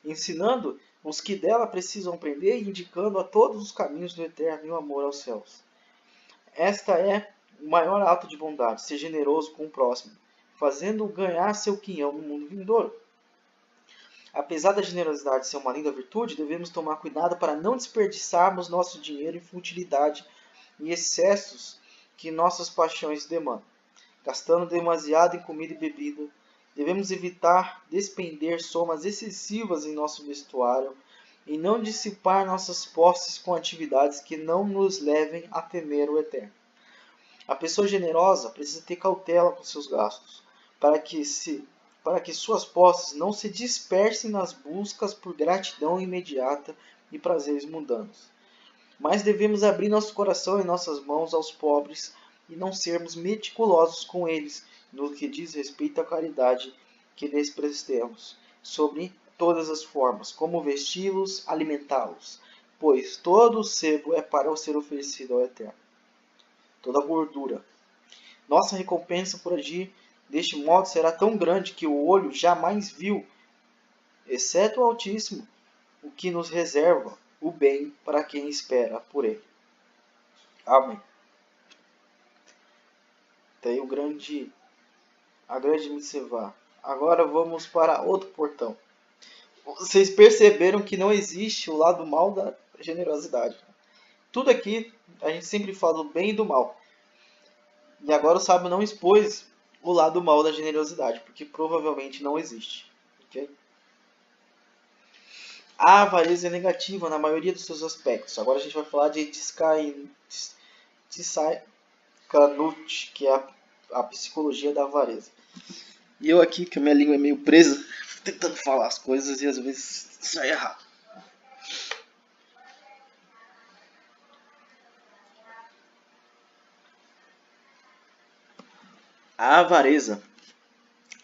Ensinando os que dela precisam aprender e indicando a todos os caminhos do Eterno e o amor aos céus. Esta é o maior ato de bondade, ser generoso com o próximo, fazendo ganhar seu quinhão no mundo vindouro. Apesar da generosidade ser uma linda virtude, devemos tomar cuidado para não desperdiçarmos nosso dinheiro em futilidade e excessos que nossas paixões demandam, gastando demasiado em comida e bebida. Devemos evitar despender somas excessivas em nosso vestuário e não dissipar nossas posses com atividades que não nos levem a temer o eterno. A pessoa generosa precisa ter cautela com seus gastos, para que suas posses não se dispersem nas buscas por gratidão imediata e prazeres mundanos. Mas devemos abrir nosso coração e nossas mãos aos pobres e não sermos meticulosos com eles no que diz respeito à caridade que lhes prestemos, sobre todas as formas, como vesti-los, alimentá-los, pois todo o sebo é para ser oferecido ao Eterno. Toda gordura. Nossa recompensa por agir deste modo será tão grande que o olho jamais viu, exceto o Altíssimo, o que nos reserva o bem para quem espera por ele. Amém. Tem a grande mitzvah. Agora vamos para outro portão. Vocês perceberam que não existe o lado mal da generosidade. Tudo aqui a gente sempre fala do bem e do mal. E agora o sábio não expôs o lado mal da generosidade, porque provavelmente não existe. Okay? A avareza é negativa na maioria dos seus aspectos. Agora a gente vai falar de Tzidkanu, que é a psicologia da avareza. E eu aqui, que a minha língua é meio presa, tentando falar as coisas e às vezes sai errado. A avareza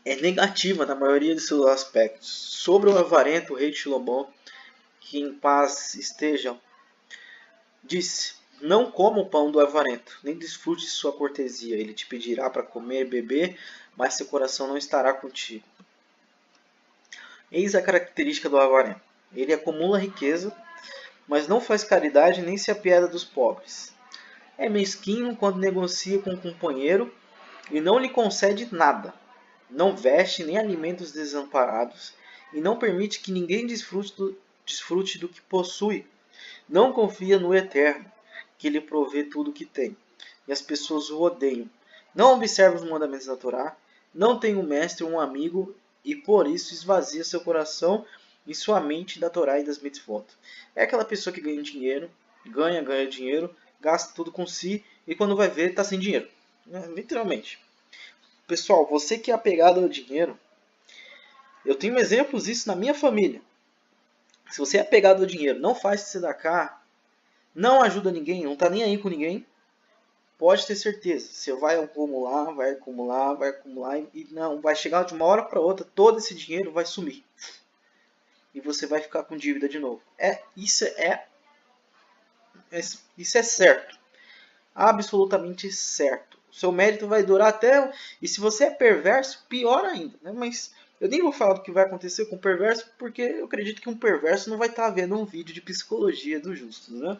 é negativa na maioria de seus aspectos. Sobre o avarento, o rei de Shilomó, que em paz estejam, disse: não coma o pão do avarento, nem desfrute de sua cortesia. Ele te pedirá para comer e beber, mas seu coração não estará contigo. Eis a característica do avarento. Ele acumula riqueza, mas não faz caridade nem se apieda dos pobres. É mesquinho quando negocia com um companheiro e não lhe concede nada. Não veste nem alimenta os desamparados e não permite que ninguém desfrute do que possui. Não confia no Eterno, que lhe provê tudo o que tem. E as pessoas o odeiam. Não observa os mandamentos da Torá, não tem um mestre ou um amigo e por isso esvazia seu coração e sua mente da Torá e das mitzvot. É aquela pessoa que ganha dinheiro, ganha dinheiro, gasta tudo com si e quando vai ver está sem dinheiro. Literalmente. Pessoal, você que é apegado ao dinheiro, eu tenho exemplos disso na minha família. Se você é apegado ao dinheiro, não faz tzedakah, não ajuda ninguém, não está nem aí com ninguém, pode ter certeza, você vai acumular e não, vai chegar de uma hora para outra, todo esse dinheiro vai sumir. E você vai ficar com dívida de novo. Isso é certo. Absolutamente certo. O seu mérito vai durar até... E se você é perverso, pior ainda. Né? Mas eu nem vou falar do que vai acontecer com o perverso, porque eu acredito que um perverso não vai estar vendo um vídeo de psicologia dos justos. Né?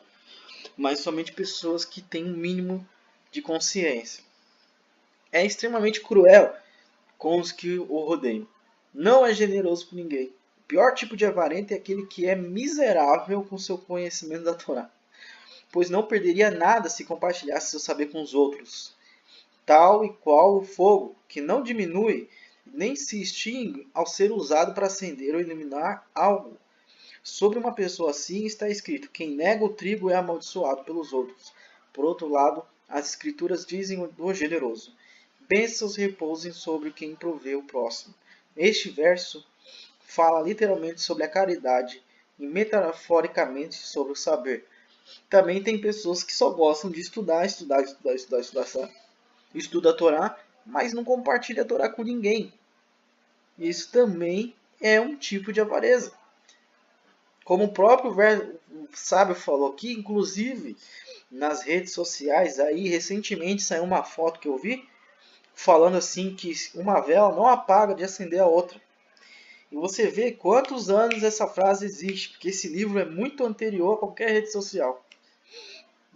Mas somente pessoas que têm um mínimo de consciência. É extremamente cruel com os que o rodeiam. Não é generoso com ninguém. O pior tipo de avarento é aquele que é miserável com seu conhecimento da Torá, pois não perderia nada se compartilhasse seu saber com os outros. Tal e qual o fogo, que não diminui nem se extingue ao ser usado para acender ou eliminar algo. Sobre uma pessoa assim está escrito: quem nega o trigo é amaldiçoado pelos outros. Por outro lado, as escrituras dizem do generoso: bênçãos repousem sobre quem provê o próximo. Este verso fala literalmente sobre a caridade e metaforicamente sobre o saber. Também tem pessoas que só gostam de estudar, estuda a Torá, mas não compartilha a Torá com ninguém. Isso também é um tipo de avareza. Como o próprio sábio falou aqui, inclusive nas redes sociais, aí recentemente saiu uma foto que eu vi, falando assim que uma vela não apaga de acender a outra. E você vê quantos anos essa frase existe, porque esse livro é muito anterior a qualquer rede social.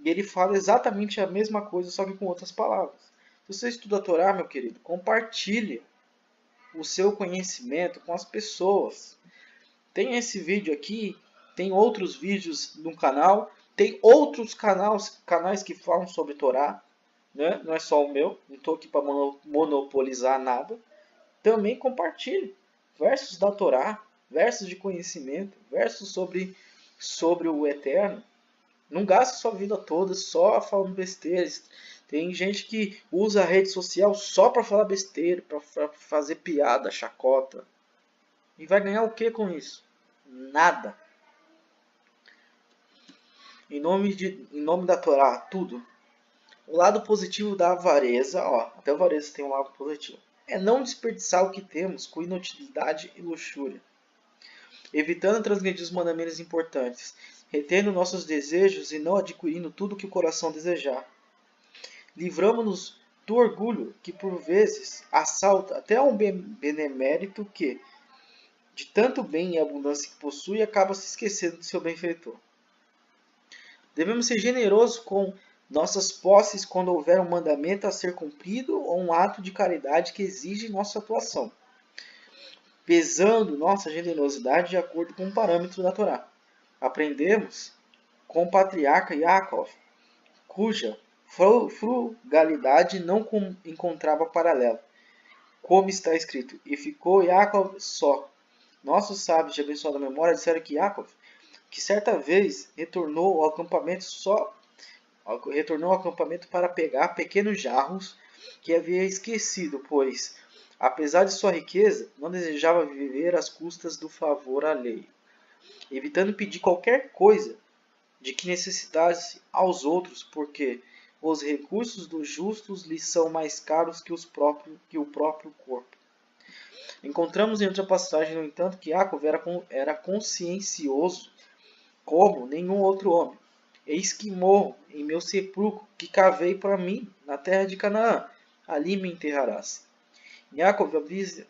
E ele fala exatamente a mesma coisa, só que com outras palavras. Se você estuda a Torá, meu querido, compartilhe o seu conhecimento com as pessoas. tem esse vídeo aqui, tem outros vídeos no canal, tem outros canais que falam sobre Torá, né? Não é só o meu, não estou aqui para monopolizar nada. Também compartilhe versos da Torá, versos de conhecimento, versos sobre o Eterno. Não gaste sua vida toda só falando besteiras. Tem gente que usa a rede social só para falar besteira, para fazer piada, chacota. E vai ganhar o que com isso? Nada. Em nome da Torá, tudo. O lado positivo da avareza, ó, até a avareza tem um lado positivo, é não desperdiçar o que temos com inutilidade e luxúria, evitando transgredir os mandamentos importantes, retendo nossos desejos e não adquirindo tudo que o coração desejar. Livramos-nos do orgulho que por vezes assalta até um benemérito que, de tanto bem e abundância que possui, acaba se esquecendo de seu benfeitor. Devemos ser generosos com nossas posses quando houver um mandamento a ser cumprido ou um ato de caridade que exige nossa atuação, pesando nossa generosidade de acordo com o parâmetro da Torá. Aprendemos com o patriarca Yaakov, cuja frugalidade não encontrava paralelo. Como está escrito, e ficou Yaakov só. Nossos sábios de abençoada memória disseram que Yaakov, que certa vez retornou ao acampamento para pegar pequenos jarros que havia esquecido, pois, apesar de sua riqueza, não desejava viver às custas do favor alheio, evitando pedir qualquer coisa de que necessitasse aos outros, porque os recursos dos justos lhes são mais caros que o próprio corpo. Encontramos em outra passagem, no entanto, que Yaakov era consciencioso como nenhum outro homem. Eis que morro em meu sepulcro que cavei para mim na terra de Canaã. Ali me enterrarás. Yaakov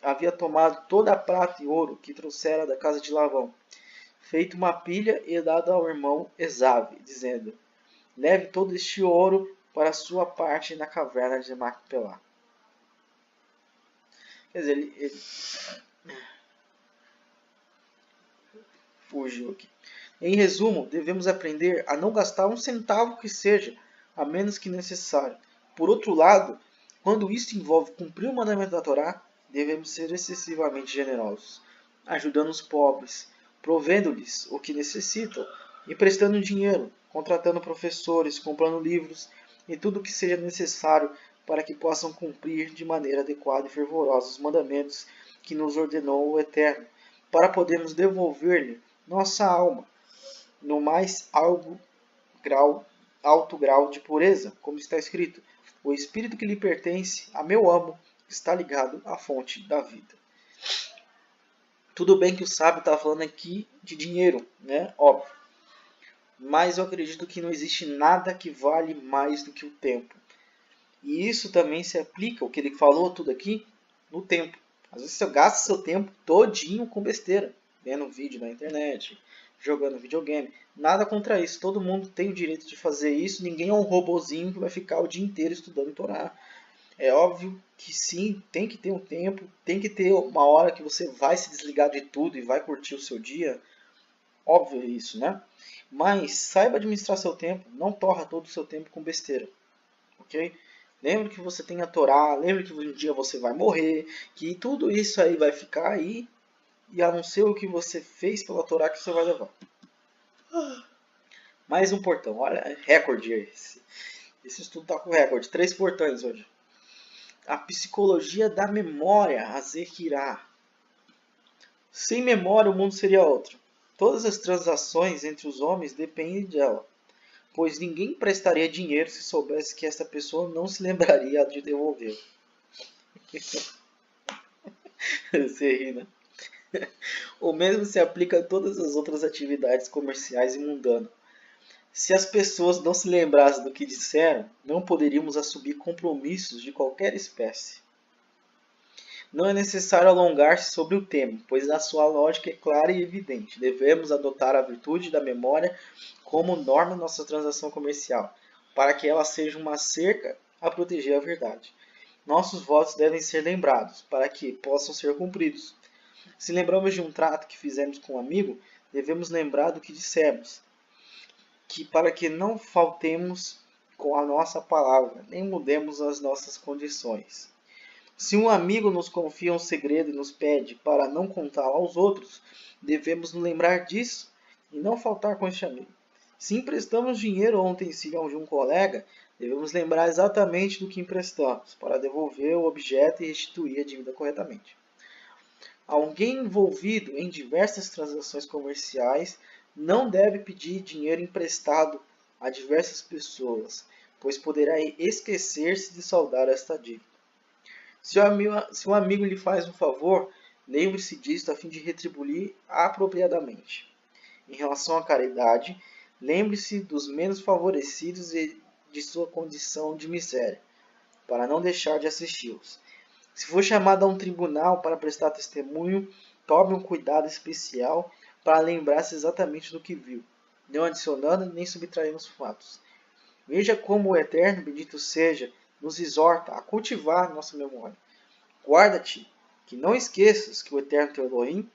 havia tomado toda a prata e ouro que trouxera da casa de Labão, feito uma pilha e dado ao irmão Esaú, dizendo: leve todo este ouro para a sua parte na caverna de Macpelá. Quer dizer, ele fugiu aqui. Em resumo, devemos aprender a não gastar um centavo que seja, a menos que necessário. Por outro lado, quando isto envolve cumprir o mandamento da Torá, devemos ser excessivamente generosos, ajudando os pobres, provendo-lhes o que necessitam, emprestando dinheiro, contratando professores, comprando livros e tudo o que seja necessário para que possam cumprir de maneira adequada e fervorosa os mandamentos que nos ordenou o Eterno, para podermos devolver-lhe nossa alma no mais alto grau de pureza, como está escrito: o espírito que lhe pertence, a meu amo, está ligado à fonte da vida. Tudo bem que o sábio está falando aqui de dinheiro, né? Óbvio. Mas eu acredito que não existe nada que vale mais do que o tempo. E isso também se aplica, o que ele falou tudo aqui, no tempo. Às vezes você gasta seu tempo todinho com besteira, vendo vídeo na internet, jogando videogame. Nada contra isso. Todo mundo tem o direito de fazer isso. Ninguém é um robozinho que vai ficar o dia inteiro estudando Torá. É óbvio que sim, tem que ter um tempo, tem que ter uma hora que você vai se desligar de tudo e vai curtir o seu dia. Óbvio isso, né? Mas saiba administrar seu tempo. Não torra todo o seu tempo com besteira. Ok? Lembre que você tem a Torá. Lembre que um dia você vai morrer. Que tudo isso aí vai ficar aí. E a não ser o que você fez pela Torá que você vai levar. Mais um portão. Olha, recorde esse. Esse estudo está com recorde. 3 portões hoje. A psicologia da memória, a Zehirá. Sem memória o mundo seria outro. Todas as transações entre os homens dependem dela, pois ninguém prestaria dinheiro se soubesse que essa pessoa não se lembraria de devolver. Você ri, né? O mesmo se aplica a todas as outras atividades comerciais e mundanas. Se as pessoas não se lembrassem do que disseram, não poderíamos assumir compromissos de qualquer espécie. Não é necessário alongar-se sobre o tema, pois a sua lógica é clara e evidente. Devemos adotar a virtude da memória como norma em nossa transação comercial, para que ela seja uma cerca a proteger a verdade. Nossos votos devem ser lembrados, para que possam ser cumpridos. Se lembramos de um trato que fizemos com um amigo, devemos lembrar do que dissemos, que para que não faltemos com a nossa palavra, nem mudemos as nossas condições. Se um amigo nos confia um segredo e nos pede para não contá-lo aos outros, devemos nos lembrar disso e não faltar com este amigo. Se emprestamos dinheiro ou um utensílio de um colega, devemos lembrar exatamente do que emprestamos, para devolver o objeto e restituir a dívida corretamente. Alguém envolvido em diversas transações comerciais não deve pedir dinheiro emprestado a diversas pessoas, pois poderá esquecer-se de saldar esta dívida. Se um amigo lhe faz um favor, lembre-se disto a fim de retribuir apropriadamente. Em relação à caridade, lembre-se dos menos favorecidos e de sua condição de miséria, para não deixar de assisti-los. Se for chamado a um tribunal para prestar testemunho, tome um cuidado especial para lembrar-se exatamente do que viu, não adicionando nem subtraindo os fatos. Veja como o Eterno, bendito seja, nos exorta a cultivar nossa memória. Guarda-te, que não esqueças que o Eterno teu Elohim,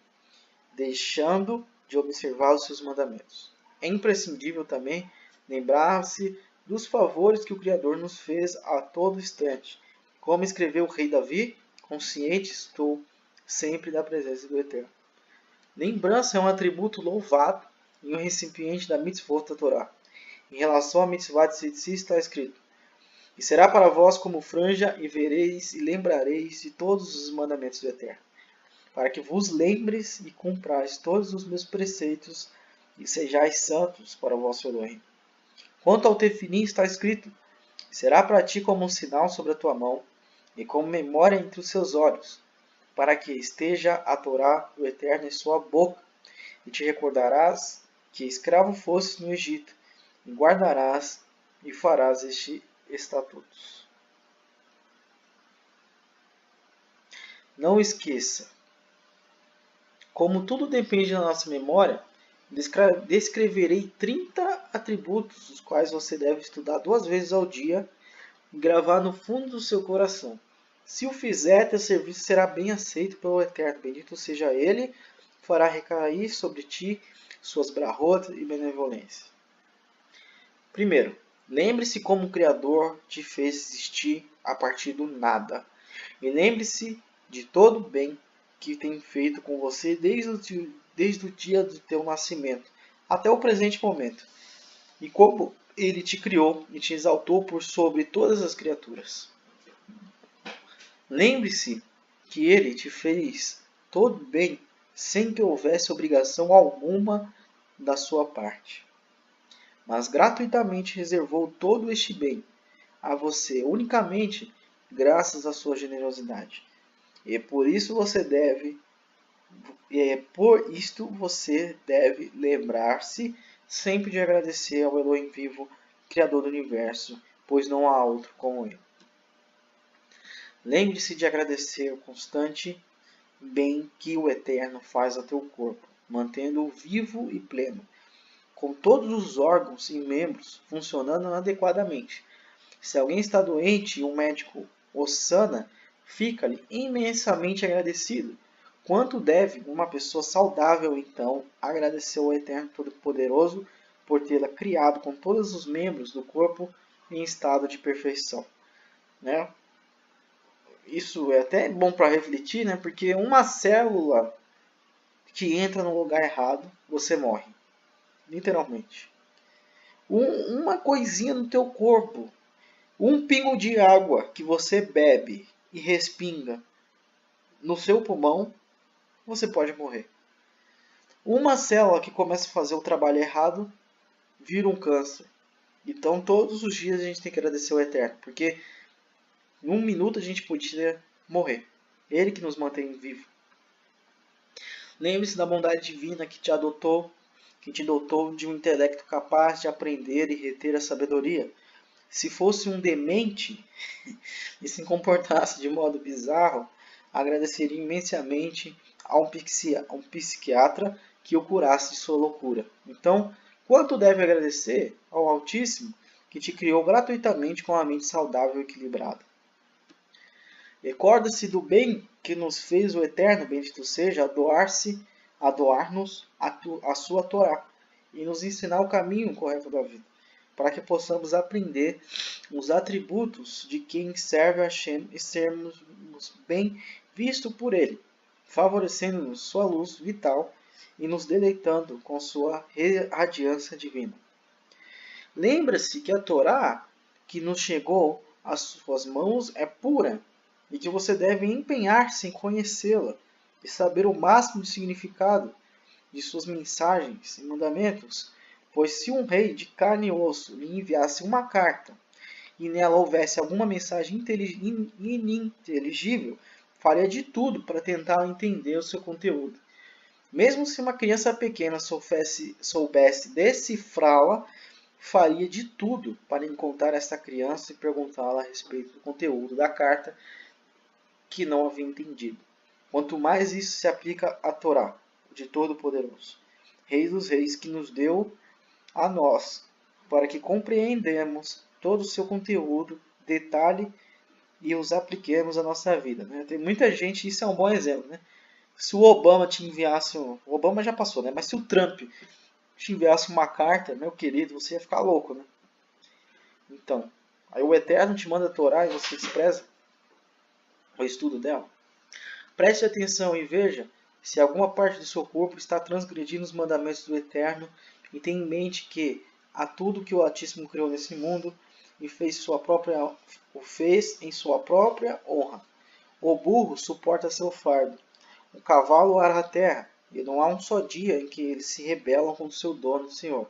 deixando de observar os seus mandamentos. É imprescindível também lembrar-se dos favores que o Criador nos fez a todo instante. Como escreveu o rei Davi, consciente estou sempre da presença do Eterno. Lembrança é um atributo louvado em um recipiente da mitzvot da Torá. Em relação à mitzvah de Tzitzi está escrito: e será para vós como franja, e vereis e lembrareis de todos os mandamentos do Eterno, para que vos lembres e cumprais todos os meus preceitos, e sejais santos para o vosso Elohim. Quanto ao tefilim está escrito: será para ti como um sinal sobre a tua mão, e como memória entre os seus olhos, para que esteja a Torá do Eterno em sua boca, e te recordarás que escravo fostes no Egito, e guardarás e farás estes estatutos. Não esqueça, como tudo depende da nossa memória, descreverei 30 atributos, os quais você deve estudar 2 vezes ao dia e gravar no fundo do seu coração. Se o fizer, teu serviço será bem aceito pelo Eterno. Bendito seja Ele, fará recair sobre ti suas brahot e benevolência. Primeiro, lembre-se como o Criador te fez existir a partir do nada. E lembre-se de todo o bem que tem feito com você desde o dia do teu nascimento até o presente momento. E como Ele te criou e te exaltou por sobre todas as criaturas. Lembre-se que Ele te fez todo bem sem que houvesse obrigação alguma da sua parte, mas gratuitamente reservou todo este bem a você unicamente graças à sua generosidade. E por isto você deve lembrar-se sempre de agradecer ao Elohim vivo, Criador do Universo, pois não há outro como Ele. Lembre-se de agradecer o constante bem que o Eterno faz a teu corpo, mantendo-o vivo e pleno, com todos os órgãos e membros funcionando adequadamente. Se alguém está doente e um médico o sana, fica-lhe imensamente agradecido. Quanto deve uma pessoa saudável, então, agradecer ao Eterno Todo-Poderoso por tê-la criado com todos os membros do corpo em estado de perfeição, né? Isso é até bom para refletir, né? Porque uma célula que entra no lugar errado, você morre. Literalmente. Uma coisinha no teu corpo, um pingo de água que você bebe e respinga no seu pulmão, você pode morrer. Uma célula que começa a fazer o trabalho errado, vira um câncer. Então todos os dias a gente tem que agradecer ao Eterno, porque em 1 minuto a gente podia morrer. Ele que nos mantém vivo. Lembre-se da bondade divina que te dotou de um intelecto capaz de aprender e reter a sabedoria. Se fosse um demente e se comportasse de modo bizarro, agradeceria imensamente a um psiquiatra que o curasse de sua loucura. Então, quanto deve agradecer ao Altíssimo que te criou gratuitamente com a mente saudável e equilibrada? Recorda-se do bem que nos fez o Eterno, bendito seja, a doar-nos a sua Torá e nos ensinar o caminho correto da vida, para que possamos aprender os atributos de quem serve a Hashem e sermos bem vistos por Ele, favorecendo-nos sua luz vital e nos deleitando com sua radiância divina. Lembra-se que a Torá que nos chegou às suas mãos é pura e que você deve empenhar-se em conhecê-la e saber o máximo de significado de suas mensagens e mandamentos, pois se um rei de carne e osso lhe enviasse uma carta e nela houvesse alguma mensagem ininteligível, faria de tudo para tentar entender o seu conteúdo. Mesmo se uma criança pequena soubesse decifrá-la, faria de tudo para encontrar essa criança e perguntá-la a respeito do conteúdo da carta que não havia entendido. Quanto mais isso se aplica à Torá, de Todo-Poderoso, Rei dos Reis, que nos deu a nós, para que compreendamos todo o seu conteúdo, detalhe e os apliquemos à nossa vida. Tem muita gente, isso é um bom exemplo. Se o Obama te enviasse, o Obama já passou, mas se o Trump te enviasse uma carta, meu querido, você ia ficar louco. Então, aí o Eterno te manda a Torá e você despreza o estudo dela. Preste atenção e veja se alguma parte do seu corpo está transgredindo os mandamentos do Eterno e tenha em mente que a tudo que o Altíssimo criou nesse mundo e o fez em sua própria honra. O burro suporta seu fardo, o cavalo ara a terra, e não há um só dia em que eles se rebelam contra o seu dono, o Senhor.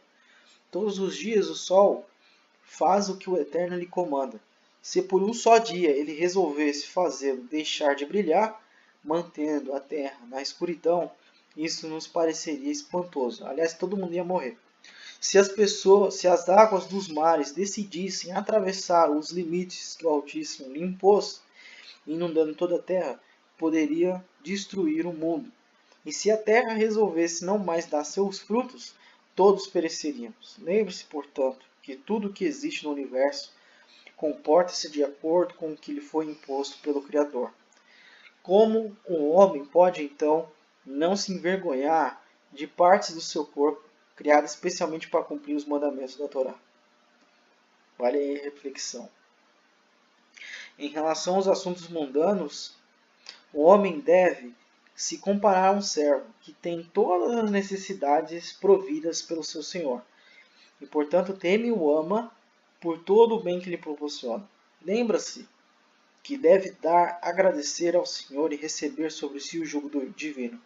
Todos os dias o sol faz o que o Eterno lhe comanda. Se por um só dia ele resolvesse fazê-lo deixar de brilhar, mantendo a terra na escuridão, isso nos pareceria espantoso. Aliás, todo mundo ia morrer. Se as águas dos mares decidissem atravessar os limites que o Altíssimo lhe impôs, inundando toda a terra, poderia destruir o mundo. E se a terra resolvesse não mais dar seus frutos, todos pereceríamos. Lembre-se, portanto, que tudo o que existe no universo comporta-se de acordo com o que lhe foi imposto pelo Criador. Como um homem pode, então, não se envergonhar de partes do seu corpo criadas especialmente para cumprir os mandamentos da Torá? Vale aí a reflexão. Em relação aos assuntos mundanos, o homem deve se comparar a um servo que tem todas as necessidades providas pelo seu senhor e, portanto, teme e o ama por todo o bem que lhe proporciona. Lembra-se que deve agradecer ao Senhor e receber sobre si o jugo divino,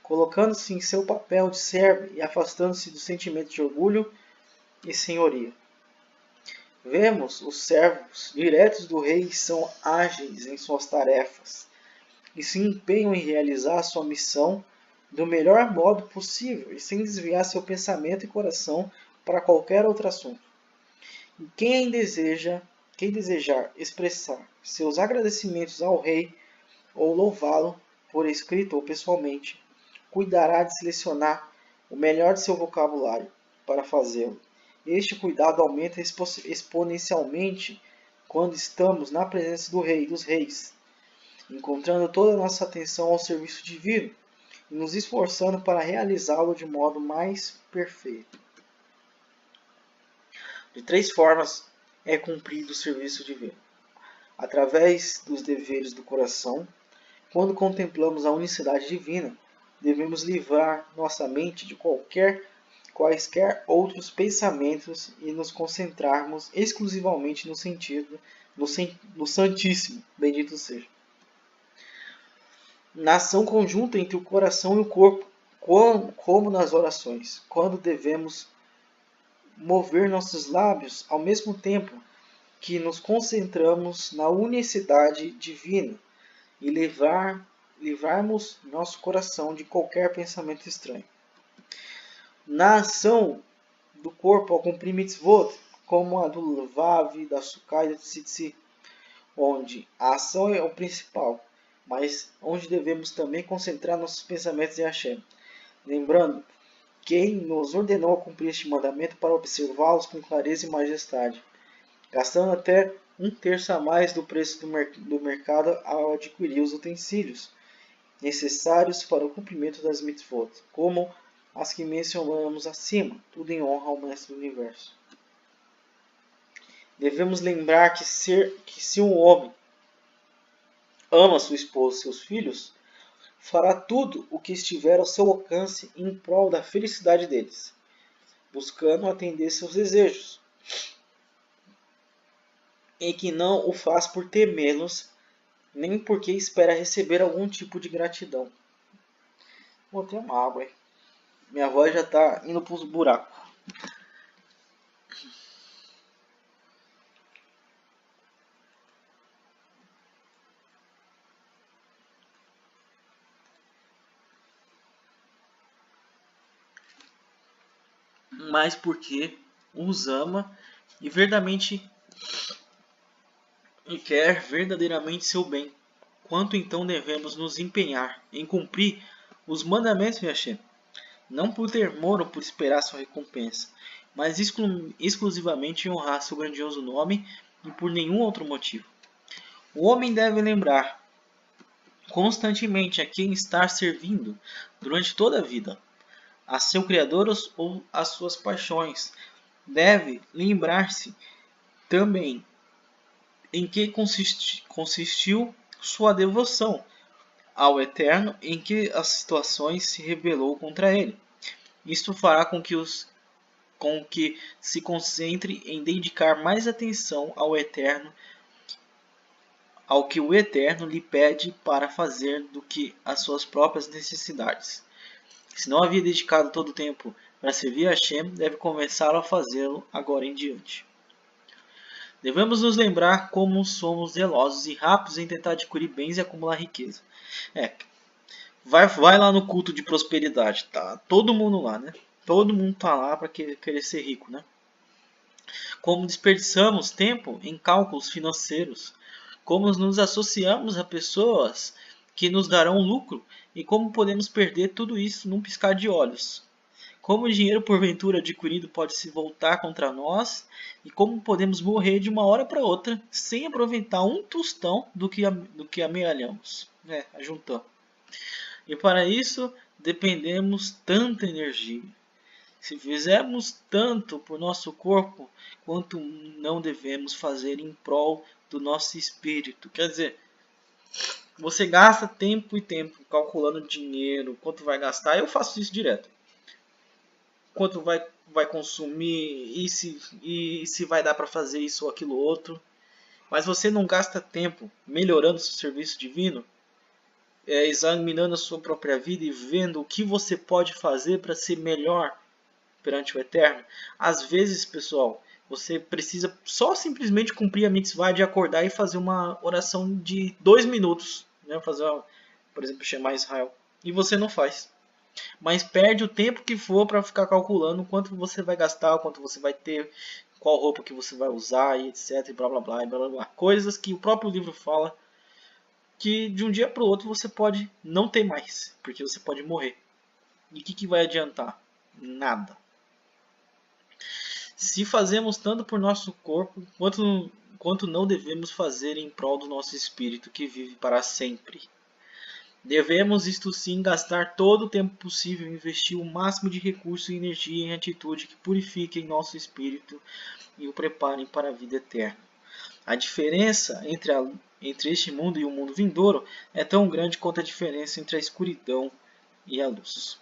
colocando-se em seu papel de servo e afastando-se do sentimento de orgulho e senhoria. Vemos os servos diretos do rei são ágeis em suas tarefas e se empenham em realizar a sua missão do melhor modo possível e sem desviar seu pensamento e coração para qualquer outro assunto. E quem desejar expressar seus agradecimentos ao rei ou louvá-lo por escrito ou pessoalmente, cuidará de selecionar o melhor de seu vocabulário para fazê-lo. Este cuidado aumenta exponencialmente quando estamos na presença do Rei dos Reis, encontrando toda a nossa atenção ao serviço divino e nos esforçando para realizá-lo de modo mais perfeito. De 3 formas é cumprido o serviço divino: através dos deveres do coração. Quando contemplamos a unicidade divina, devemos livrar nossa mente de quaisquer outros pensamentos e nos concentrarmos exclusivamente no Santíssimo, bendito seja. Na ação conjunta entre o coração e o corpo, como nas orações, quando devemos mover nossos lábios ao mesmo tempo que nos concentramos na unicidade divina e livrarmos nosso coração de qualquer pensamento estranho. Na ação do corpo ao cumprir mitzvot, como a do Vav, da Sukkah e da Tzitzi, onde a ação é o principal, mas onde devemos também concentrar nossos pensamentos em Hashem. Lembrando, quem nos ordenou a cumprir este mandamento para observá-los com clareza e majestade, gastando até 1/3 a mais do preço do mercado ao adquirir os utensílios necessários para o cumprimento das mitzvot, como as que mencionamos acima, tudo em honra ao Mestre do Universo. Devemos lembrar que se um homem ama sua esposa e seus filhos, fará tudo o que estiver ao seu alcance em prol da felicidade deles, buscando atender seus desejos, e que não o faz por temê-los, nem porque espera receber algum tipo de gratidão. Vou ter uma água, hein? Minha voz já está indo para os buracos. Mas porque os ama e quer verdadeiramente seu bem. Quanto então devemos nos empenhar em cumprir os mandamentos de Hashem, não por temor ou por esperar sua recompensa, mas exclusivamente em honrar seu grandioso nome e por nenhum outro motivo. O homem deve lembrar constantemente a quem está servindo durante toda a vida, a seu Criador ou às suas paixões. Deve lembrar-se também em que consistiu sua devoção ao Eterno, em que as situações se rebelou contra ele. Isto fará com que se concentre em dedicar mais atenção ao Eterno, ao que o Eterno lhe pede para fazer do que às suas próprias necessidades. Se não havia dedicado todo o tempo para servir a Hashem, deve começar a fazê-lo agora em diante. Devemos nos lembrar como somos zelosos e rápidos em tentar adquirir bens e acumular riqueza. Vai lá no culto de prosperidade, tá? Todo mundo lá, né? Todo mundo tá lá para querer ser rico, né? Como desperdiçamos tempo em cálculos financeiros, como nos associamos a pessoas que nos darão lucro e como podemos perder tudo isso num piscar de olhos. Como o dinheiro porventura adquirido pode se voltar contra nós e como podemos morrer de uma hora para outra sem aproveitar um tostão do que amealhamos, ajuntamos. E para isso dependemos tanta energia. Se fizermos tanto por nosso corpo, quanto não devemos fazer em prol do nosso espírito. Quer dizer, você gasta tempo e tempo calculando dinheiro, quanto vai gastar. Eu faço isso direto. Quanto vai consumir e se vai dar para fazer isso ou aquilo outro. Mas você não gasta tempo melhorando seu serviço divino, examinando a sua própria vida e vendo o que você pode fazer para ser melhor perante o Eterno. Às vezes, pessoal, você precisa só simplesmente cumprir a mitzvah de acordar e fazer uma oração de 2 minutos, né? Por exemplo, chamar Israel. E você não faz. Mas perde o tempo que for para ficar calculando quanto você vai gastar, quanto você vai ter, qual roupa que você vai usar, e etc. E blá blá blá, e blá blá blá. Coisas que o próprio livro fala que de um dia para o outro você pode não ter mais, porque você pode morrer. E o que vai adiantar? Nada. Se fazemos tanto por nosso corpo, quanto não devemos fazer em prol do nosso espírito que vive para sempre. Devemos, isto sim, gastar todo o tempo possível e investir o máximo de recursos e energia em atitude que purifiquem nosso espírito e o preparem para a vida eterna. A diferença entre este mundo e o mundo vindouro é tão grande quanto a diferença entre a escuridão e a luz.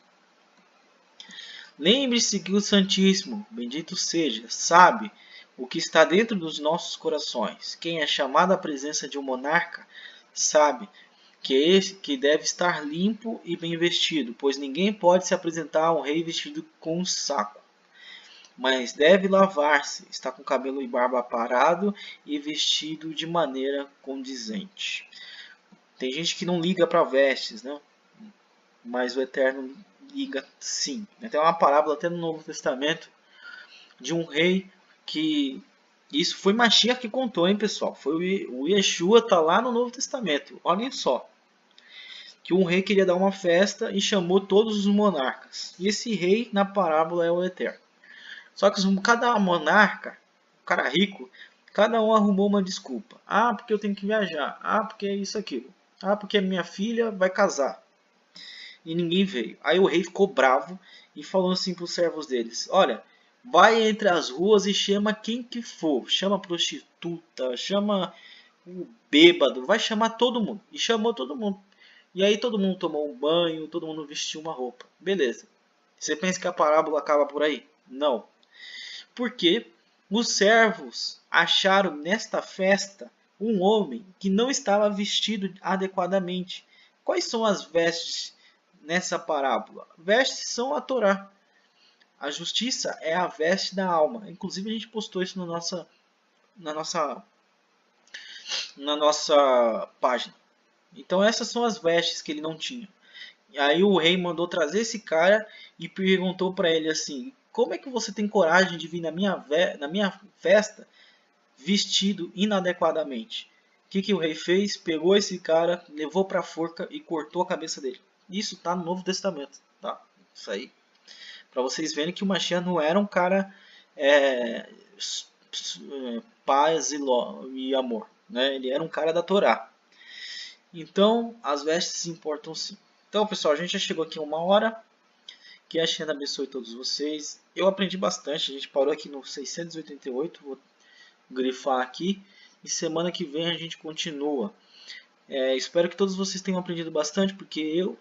Lembre-se que o Santíssimo, bendito seja, sabe o que está dentro dos nossos corações. Quem é chamado à presença de um monarca sabe que deve estar limpo e bem vestido, pois ninguém pode se apresentar a um rei vestido com um saco. Mas deve lavar-se, está com cabelo e barba aparado e vestido de maneira condizente. Tem gente que não liga para vestes, né? Mas o Eterno liga sim. Tem uma parábola até no Novo Testamento de um rei que... Isso foi Mashiach que contou, hein, pessoal? Foi o Yeshua, tá lá no Novo Testamento. Olhem só. Que um rei queria dar uma festa e chamou todos os monarcas. E esse rei, na parábola, é o Eterno. Só que cada monarca, o cara rico, Cada um arrumou uma desculpa. Ah, porque eu tenho que viajar. Ah, porque é isso, aquilo. Ah, porque a minha filha vai casar. E ninguém veio. Aí o rei ficou bravo e falou assim para os servos deles: olha, vai entre as ruas e chama quem que for. Chama a prostituta, chama o bêbado, vai chamar todo mundo. E chamou todo mundo. E aí todo mundo tomou um banho, todo mundo vestiu uma roupa. Beleza. Você pensa que a parábola acaba por aí? Não. Porque os servos acharam nesta festa um homem que não estava vestido adequadamente. Quais são as vestes nessa parábola? Vestes são a Torá. A justiça é a veste da alma. Inclusive a gente postou isso na nossa, na nossa página. Então essas são as vestes que ele não tinha. E aí o rei mandou trazer esse cara e perguntou para ele assim: como é que você tem coragem de vir na minha festa vestido inadequadamente? O que o rei fez? Pegou esse cara, levou para a forca e cortou a cabeça dele. Isso está no Novo Testamento, tá? Isso aí. Para vocês verem que o Mashiach não era um cara paz e amor, né? Ele era um cara da Torá. Então, as vestes importam sim. Então, pessoal, a gente já chegou aqui a 1 hora. Que a Shem abençoe todos vocês. Eu aprendi bastante. A gente parou aqui no 688. Vou grifar aqui. E semana que vem a gente continua. Espero que todos vocês tenham aprendido bastante, porque eu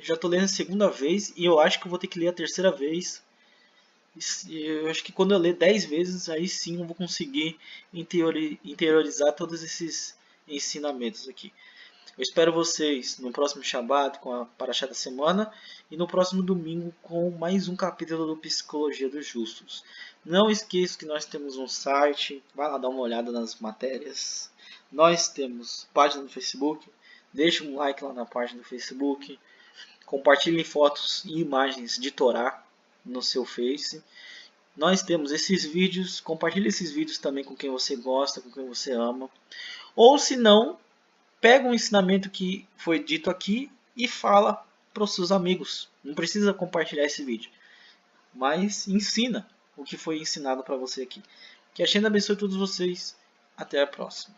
já estou lendo a segunda vez e eu acho que eu vou ter que ler a terceira vez. Eu acho que quando eu ler 10 vezes, aí sim eu vou conseguir interiorizar todos esses ensinamentos aqui. Eu espero vocês no próximo Shabbat com a Parashá da semana e no próximo domingo com mais um capítulo do Psicologia dos Justos. Não esqueça que nós temos um site, vai lá dar uma olhada nas matérias. Nós temos página no Facebook, deixe um like lá na página do Facebook, compartilhe fotos e imagens de Torá no seu Face. Nós temos esses vídeos, compartilhe esses vídeos também com quem você gosta, com quem você ama. Ou se não, pega um ensinamento que foi dito aqui e fala para os seus amigos. Não precisa compartilhar esse vídeo, mas ensina o que foi ensinado para você aqui. Que a Shem abençoe todos vocês. Até a próxima.